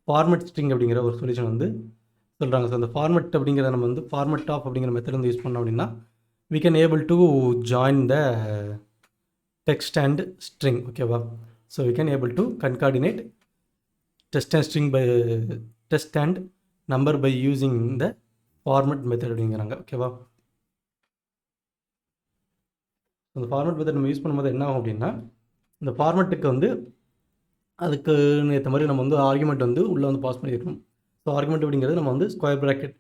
ஃபார்மெட் ஸ்ட்ரிங் அப்படிங்கிற ஒரு சொல்யூஷன் வந்து சொல்கிறாங்க. ஸோ அந்த ஃபார்மெட் அப்படிங்கிறத நம்ம வந்து ஃபார்மெட் ஆஃப் அப்படிங்கிற மெத்தட் வந்து யூஸ் பண்ணோம் அப்படின்னா we can able to join the text and string. ஓகேவா? So we can able to concatenate text and string by text and number by using the format method அப்படிங்கிறாங்க. ஓகேவா? அந்த format method நம்ம use பண்ணும்போது என்ன ஆகும் அப்படின்னா இந்த ஃபார்மெட்டுக்கு வந்து அதுக்கு ஏற்ற மாதிரி நம்ம வந்து ஆர்குமெண்ட் வந்து உள்ளே வந்து பாஸ் பண்ணியிருக்கணும். ஸோ ஆர்குமெண்ட் அப்படிங்கிறது நம்ம வந்து ஸ்கொயர் ப்ராக்கெட்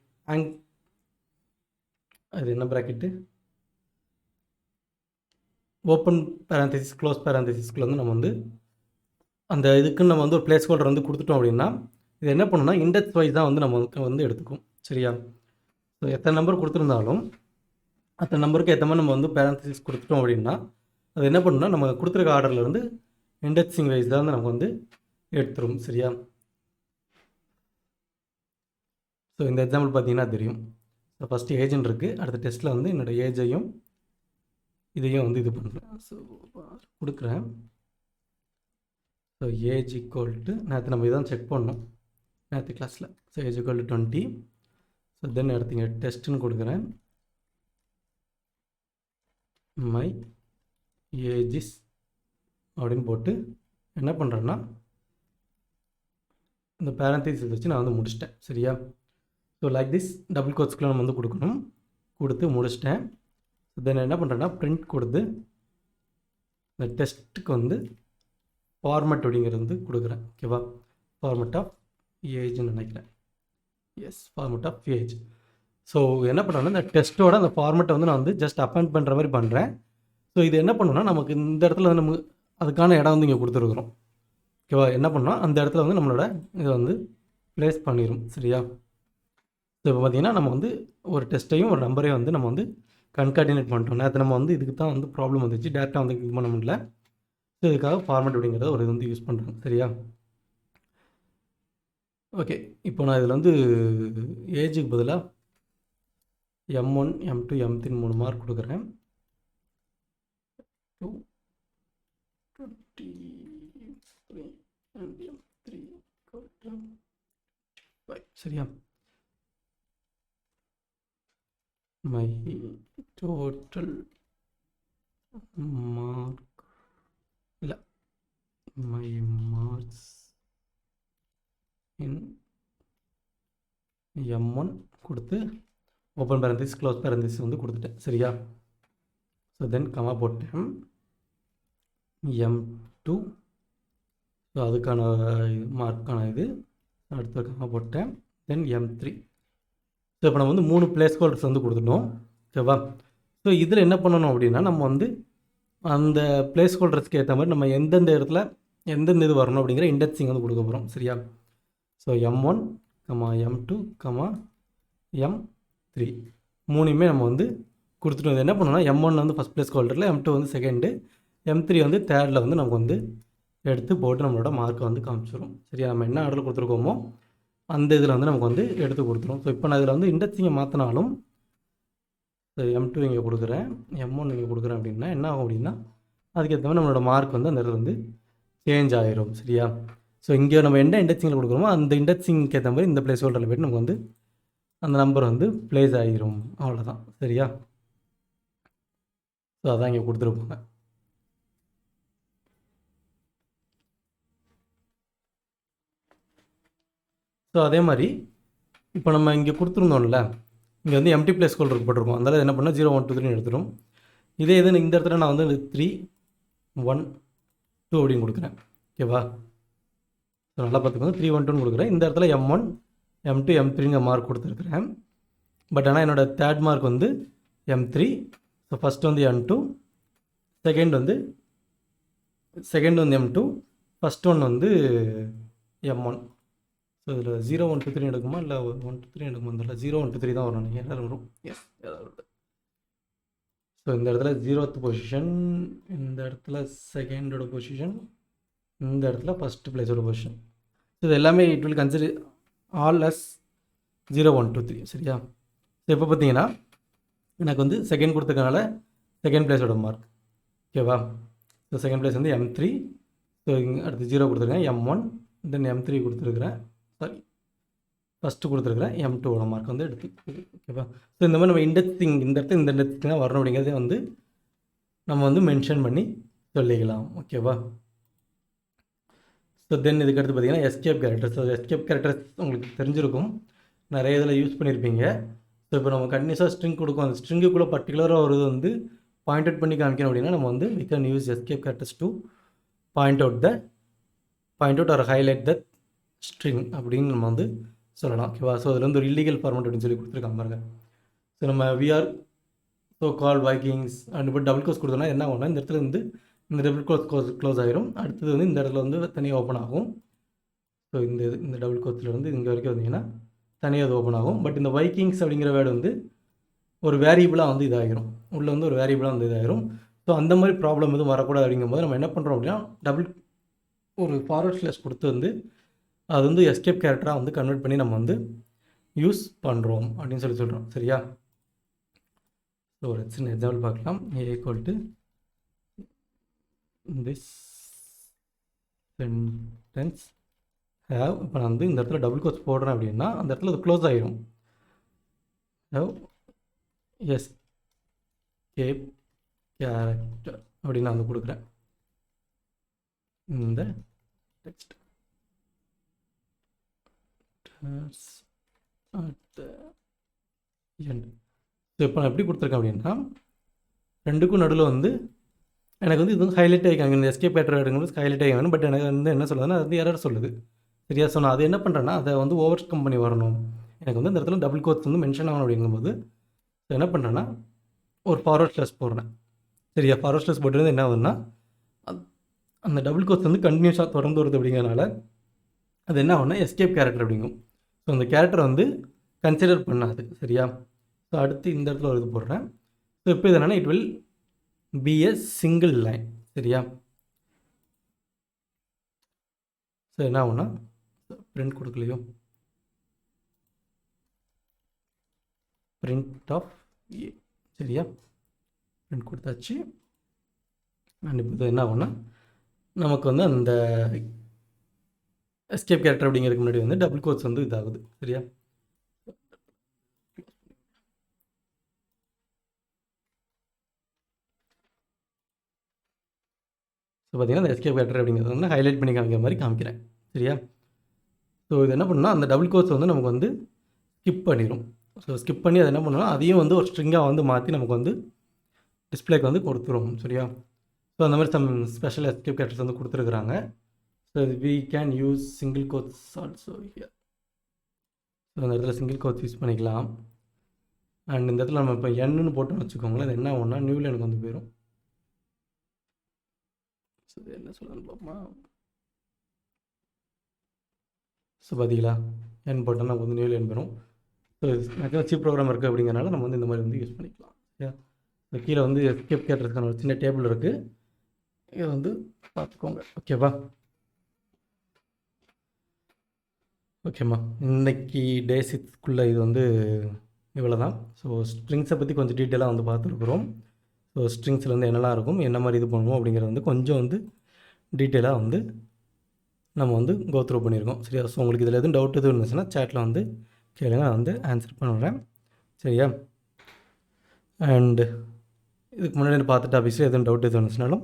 அது என்ன ப்ராக்கெட்டு ஓப்பன் பேரந்தசிஸ் க்ளோஸ் பேரந்தசிஸ்க்குள்ள வந்து நம்ம வந்து அந்த இதுக்குன்னு நம்ம வந்து ஒரு பிளேஸ் ஹோல்டர் வந்து கொடுத்துட்டோம் அப்படின்னா இது என்ன பண்ணுன்னா இண்டெக்ஸ் வைஸ் தான் வந்து நமக்கு வந்து எடுத்துக்கும். சரியா? ஸோ எத்தனை நம்பர் கொடுத்துருந்தாலும் அத்தனை நம்பருக்கு ஏற்ற மாதிரி நம்ம வந்து பேரந்தசிஸ் கொடுத்துட்டோம் அப்படின்னா அது என்ன பண்ணுன்னா நம்ம கொடுத்துருக்க ஆர்டர்லேருந்து இண்டெக்ஸிங் வைஸ் தான் வந்து நமக்கு வந்து எடுத்துரும். சரியா? ஸோ இந்த எக்ஸாம்பிள் பார்த்தீங்கன்னா தெரியும். ஸோ ஃபஸ்ட்டு ஏஜென்ட் இருக்குது, அடுத்த டெஸ்ட்டில் வந்து என்னோடய ஏஜையும் இதையும் வந்து இது பண்ணுறேன். ஸோ கொடுக்குறேன். ஸோ ஏஜ் ஈக்குவல் டு நேற்று நம்ம இதான் செக் பண்ணோம் நேற்று கிளாஸில். So age equal to 20. So then எடுத்துங்க டெஸ்ட்டுன்னு கொடுக்குறேன். மை ஏஜிஸ் அப்படின்னு போட்டு என்ன பண்ணுறேன்னா இந்த பேரந்தசிஸ் வச்சு நான் வந்து முடிச்சிட்டேன். சரியா? ஸோ லைக் திஸ் டபுள் கோட்ஸ்க்குள்ள நம்ம வந்து கொடுக்கணும், கொடுத்து முடிச்சிட்டேன். தென் என்ன பண்ணுறேன்னா பிரிண்ட் கொடுத்து இந்த டெஸ்ட்டுக்கு வந்து ஃபார்மெட் அப்படிங்கிறது வந்து கொடுக்குறேன். ஓகேவா? ஃபார்மெட் ஆஃப் ஏஜ்னு நினைக்கிறேன். Yes, format of age. So என்ன பண்ணுறேன்னா இந்த டெஸ்ட்டோட அந்த ஃபார்மெட்டை வந்து நான் வந்து ஜஸ்ட் அப்பெண்ட் பண்ணுற மாதிரி பண்ணுறேன். ஸோ இது என்ன பண்ணுன்னா நமக்கு இந்த இடத்துல வந்து நம்ம அதுக்கான இடம் வந்து இங்கே கொடுத்துருக்குறோம். ஓகேவா? என்ன பண்ணால் அந்த இடத்துல வந்து நம்மளோட இதை வந்து ப்ளேஸ் பண்ணிடும். சரியா? ஸோ இப்போ பார்த்திங்கன்னா நம்ம வந்து ஒரு டெஸ்ட்டையும் ஒரு நம்பரையும் வந்து நம்ம வந்து கன்கார்டினேட் பண்ணிட்டோம். நேற்று நம்ம வந்து இதுக்கு தான் வந்து ப்ராப்ளம் வந்துச்சு, டேரெக்டாக வந்து இது பண்ண முடியல. ஸோ இதுக்காக ஃபார்மெட் அப்படிங்கிறத ஒரு இது வந்து யூஸ் பண்ணுறேன். சரியா? ஓகே, இப்போ நான் இதில் வந்து ஏஜுக்கு பதிலாக M1 M2 M3 3 மார்க் கொடுக்குறேன். 23 and M3 சரியா? மை டோட்டல் மார்க் இல்லை, மை மார்க்ஸ் இன் M1 கொடுத்து ஓப்பன் பேரந்திஸ் க்ளோஸ் பேரந்திஸ் வந்து கொடுத்துட்டேன். சரியா? ஸோ தென் கமா போட்டேன் M2. ஸோ அதுக்கான மார்க்கான இது அடுத்த கமா போட்டேன். தென் M3. ஸோ இப்போ நம்ம வந்து 3 பிளேஸ் ஹோல்டர்ஸ் வந்து கொடுத்துட்டோம். ஓகேவா? ஸோ இதில் என்ன பண்ணணும் அப்படின்னா, நம்ம வந்து அந்த பிளேஸ் ஹோல்டர்ஸ்க்கு ஏற்ற மாதிரி நம்ம எந்தெந்த இடத்துல எந்தெந்த இது வரணும் அப்படிங்கிற இண்டெக்ஸிங் வந்து கொடுக்க போகிறோம். சரியா? ஸோ M1, M2, M3 மூணுமே நம்ம வந்து கொடுத்துட்டு என்ன பண்ணோம்னா, M1 வந்து ஃபஸ்ட் பிளேஸ் ஹோல்டரில், M2 வந்து செகண்டு, M3 வந்து தேர்டில் வந்து நமக்கு வந்து எடுத்து போட்டு நம்மளோட மார்க்கை வந்து காமிச்சிடும். சரியா? நம்ம என்ன ஆர்டரில் கொடுத்துருக்கோமோ அந்த இதில் வந்து நமக்கு வந்து எடுத்து கொடுத்துரும். ஸோ இப்போ நான் இதில் வந்து இண்டெக்ஸிங்கை மாற்றினாலும் M2 இங்கே கொடுக்குறேன், M1 இங்கே கொடுக்குறேன் அப்படின்னா என்ன ஆகும் அப்படின்னா, அதுக்கேற்ற மாதிரி நம்மளோட மார்க் வந்து அந்த இடத்துல வந்து சேஞ்ச் ஆகிரும். சரியா? ஸோ இங்கே நம்ம என்ன இண்டெக்ஸிங்கில் கொடுக்குறோமோ அந்த இண்டெக்ஸிங்க்கு ஏற்ற மாதிரி இந்த பிளேஸ் ஹோல்டரில் போய்ட்டு நமக்கு வந்து அந்த நம்பர் வந்து ப்ளேஸ் ஆகிரும். அவ்வளோதான். சரியா? ஸோ அதான் இங்கே கொடுத்துருப்பாங்க. ஸோ அதே மாதிரி இப்போ நம்ம இங்கே கொடுத்துருந்தோம்ல, இங்கே வந்து எம்டி பிளேஸ் ஹோல்டருக்கு போட்டிருக்கோம். அதனால் என்ன பண்ணால் 0 1 2 3 எடுத்துடும். இதே இது இந்த இடத்துல நான் வந்து 3 1 2 அப்படின்னு கொடுக்குறேன். ஓகேவா? ஸோ நல்லா பார்த்துக்கோங்க. 3 1 2 கொடுக்குறேன். இந்த இடத்துல M1 M2 M3ங்க மார்க் கொடுத்துருக்குறேன். பட் ஆனால் என்னோடய தேர்ட் மார்க் வந்து M3. ஸோ ஃபஸ்ட் வந்து M2, செகண்ட் வந்து M2, ஃபஸ்ட் ஒன் வந்து M1. ஸோ இதில் 0 1 2 3 எடுக்குமா இல்லை 1 2 3 எடுக்குமா? இல்லை 0 1 2 3 தான் வரும். நீங்கள் எல்லோரும் வரும். எஸ், ஏதாவது. ஸோ இந்த இடத்துல 0th பொசிஷன், இந்த இடத்துல செகண்டோட பொசிஷன், இந்த இடத்துல ஃபஸ்ட்டு பிளேஸோட பொசிஷன். ஸோ இது எல்லாமே it will consider all as 0 1 2 3. சரியா? ஸோ இப்போ பார்த்தீங்கன்னா எனக்கு வந்து செகண்ட் கொடுத்ததுனால செகண்ட் பிளேஸோட மார்க். ஓகேவா? ஸோ செகண்ட் பிளேஸ் வந்து M3. ஸோ இங்கே அடுத்து 0 கொடுத்துருக்கேன், M1, தென் M3 கொடுத்துருக்குறேன், சாரி ஃபஸ்ட்டு கொடுத்துருக்குறேன், M2ஓட மார்க் வந்து எடுத்து. ஓகேவா? ஸோ இந்த மாதிரி நம்ம இண்டெக்ஸிங் இந்த இடத்துல இந்த இண்டெக்ஸிங் தான் வரணும் அப்படிங்கிறதே வந்து நம்ம வந்து மென்ஷன் பண்ணி சொல்லிக்கலாம். ஓகேவா? ஸோ தென் இதுக்கு அடுத்து பார்த்தீங்கன்னா escape characters. So escape characters உங்களுக்கு தெரிஞ்சிருக்கும், நிறைய இதில் யூஸ் பண்ணியிருப்பீங்க. ஸோ இப்போ நம்ம கண்டினியூஸாக ஸ்ட்ரிங் கொடுக்கும், அந்த ஸ்ட்ரிங்குக்குள்ளே பர்டிகுலராக ஒரு இது வந்து பாயிண்ட் அவுட் பண்ணி காமிக்கணும் அப்படின்னா நம்ம வந்து we can use escape characters to point out or highlight that string அப்படின்னு நம்ம வந்து சொல்லலாம். ஓகேவா? ஸோ அதில் வந்து ஒரு இல்லீகல் ஃபார்மேட் அப்படின்னு சொல்லி கொடுத்துருக்காங்க பாருங்க. ஸோ நம்ம விஆர் ஸோ கால் வைக்கிங்ஸ் அண்ட் இப்போ டபுள் கோர்ஸ் கொடுத்தோம்னா என்ன ஆகும்னா, இந்த இடத்துல வந்து இந்த டபுள் கோர்ஸ் க்ளோஸ் ஆகிரும். அடுத்தது வந்து இந்த இடத்துல வந்து தனியாக ஓப்பன் ஆகும். ஸோ இந்த டபுள் கோர்ஸ்லேருந்து இங்கே வரைக்கும் வந்தீங்கன்னா தனியாக அது ஓப்பன் ஆகும். பட் இந்த வைக்கிங்ஸ் அப்படிங்கிற வேர்டு வந்து ஒரு வேரியபிளாக வந்து இதாகிரும், உள்ளே வந்து ஒரு வேரியபிளாக வந்து இதாகிரும். ஸோ அந்த மாதிரி ப்ராப்ளம் எதுவும் வரக்கூடாது அப்படிங்கும்போது நம்ம என்ன பண்ணுறோம் அப்படின்னா, ஒரு ஃபார்வர்ட் ஸ்லாஷ் கொடுத்து வந்து அது வந்து எஸ்கேப் கேரக்டராக வந்து கன்வெர்ட் பண்ணி நம்ம வந்து யூஸ் பண்ணுறோம் அப்படின்னு சொல்கிறோம். சரியா? ஸோ ஒரு சின்ன எக்ஸாம்பிள் பார்க்கலாம். திஸ் சென்டென்ஸ் ஹேவ், இப்போ நான் வந்து இந்த இடத்துல டபுள் கோட்ஸ் போடுறேன் அப்படின்னா அந்த இடத்துல அது க்ளோஸ் ஆகிரும். ஹேவ் எஸ்கேப் கேரக்டர் அப்படின்னு நான் வந்து கொடுக்குறேன் இந்த டெக்ஸ்ட் அட் எண்ட். ஸோ இப்போ நான் எப்படி கொடுத்துருக்கேன் அப்படின்னா, ரெண்டுக்கும் நடுவில் வந்து எனக்கு வந்து இது வந்து ஹைலைட் ஆகிக்காங்க, இந்த எஸ்கேப் கேரக்டர் எடுக்கும்போது ஹைலைட் ஆகிக்கணும். பட் எனக்கு வந்து என்ன சொல்லுதுன்னா, அது வந்து எரர் சொல்லுது. சரியா? ஸோ நான் அதை என்ன பண்ணுறேன்னா, அதை வந்து ஓவர் கம் பண்ணி வரணும். எனக்கு வந்து இந்த இடத்துல டபுள் கோட்ஸ் வந்து மென்ஷன் ஆகணும் அப்படிங்கும்போது என்ன பண்ணுறேன்னா, ஒரு ஃபார்வர்ட் ஸ்லாஷ் போடுறேன். சரியா? ஃபார்வர்ட் ஸ்லாஷ் போட்டுருந்து என்ன ஆகுதுன்னா, அந்த டபுள் கோட்ஸ் வந்து கண்டினியூஸாக தொடர்ந்து வருது அப்படிங்கிறனால அது என்ன ஆகும்னா எஸ்கேப் கேரக்டர் அப்படிங்கும். ஸோ அந்த கேரக்டர் வந்து கன்சிடர் பண்ணாது. சரியா? ஸோ அடுத்து இந்த இடத்துல ஒரு இது போடுறேன். ஸோ இப்போ இது என்னென்னா, it will B a single line. சரியா? ஸோ என்ன ஆகும்னா, பிரிண்ட் கொடுக்கலையோ, பிரிண்ட் ஆஃப் ஏ. சரியா? பிரிண்ட் கொடுத்தாச்சு. அண்ட் இப்போ இது என்ன ஆகும்னா, நமக்கு வந்து அந்த எஸ்கேப் கேரக்டர் அப்படிங்கிறதுக்கு முன்னாடி வந்து டபுள் கோட்ஸ் வந்து இதாகுது. சரியா? ஸோ பார்த்தீங்கன்னா, அந்த எஸ்கேப் கேரக்டர் அப்படிங்கிறது வந்து ஹைலைட் பண்ணி காமிக்கிற மாதிரி காமிக்கிறேன். சரியா? ஸோ இது என்ன பண்ணுன்னா, அந்த டபுள் கோட்ஸ் வந்து நமக்கு வந்து ஸ்கிப் பண்ணிடும். ஸோ ஸ்கிப் பண்ணி அது என்ன பண்ணுன்னா, அதையும் வந்து ஒரு ஸ்ட்ரிங்காக வந்து மாற்றி நமக்கு வந்து டிஸ்பிளேக்கு வந்து கொடுத்துரும். சரியா? ஸோ அந்த மாதிரி சம் ஸ்பெஷல் எஸ்கேப் கேரக்டர்ஸ் வந்து கொடுத்துருக்குறாங்க. So we can use single quotes also here. So அந்த இடத்துல சிங்கிள் கோட்ஸ் யூஸ் பண்ணிக்கலாம். அண்ட் இந்த இடத்துல நம்ம இப்போ என்னு போட்டோம்னு வச்சுக்கோங்களேன், அது என்ன ஆகும்னா நியூ லைனுக்கு வந்து போயிடும். ஸோ என்ன சொல்லணும்னு பார்ப்போமா? ஸோ பார்த்தீங்களா, என் போட்டோம்னா நமக்கு வந்து நியூ லைன் வரும். ஸோ மேக்ஸிமம் சீப் ப்ரோக்ராம் இருக்குது அப்படிங்கிறனால நம்ம வந்து இந்த மாதிரி வந்து யூஸ் பண்ணிக்கலாம். சரியா? ஸோ கீழே வந்து எஸ்கேப் கேரக்டர்ஸ்க்கான ஒரு சின்ன டேபிள் இருக்குது, இதை வந்து பார்த்துக்கோங்க. ஓகேவா? ஓகேம்மா, இன்னைக்கு டே 6க்குள்ளே இது வந்து இவ்வளோ தான். ஸோ ஸ்ட்ரிங்ஸை பற்றி கொஞ்சம் டீட்டெயிலாக வந்து பார்த்துருக்குறோம். ஸோ ஸ்ட்ரிங்ஸில் வந்து என்னெல்லாம் இருக்கும், என்ன மாதிரி இது பண்ணுவோம் அப்படிங்கிறது வந்து கொஞ்சம் வந்து டீட்டெயிலாக வந்து நம்ம வந்து கோ த்ரூ பண்ணியிருக்கோம். சரியா? ஸோ உங்களுக்கு இதில் எதுவும் டவுட் எதுவும் இருந்துச்சுன்னா சேட்டில் வந்து கேளுங்க, நான் வந்து ஆன்சர் பண்ணுறேன். சரியா? அண்டு இதுக்கு முன்னாடி பார்த்த டாபிக்ஸில் எதுவும் டவுட் எதுவும் இருந்துச்சுனாலும்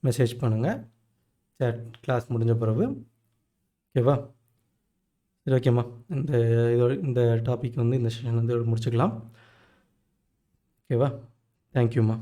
மெசேஜ் பண்ணுங்கள் சேட் கிளாஸ் முடிஞ்ச பிறகு. ஓகேவா? சரி, ஓகேம்மா. இந்த டாபிக் வந்து இந்த செஷன் வந்து முடிச்சுக்கலாம். ஓகேவா? தேங்க்யூம்மா.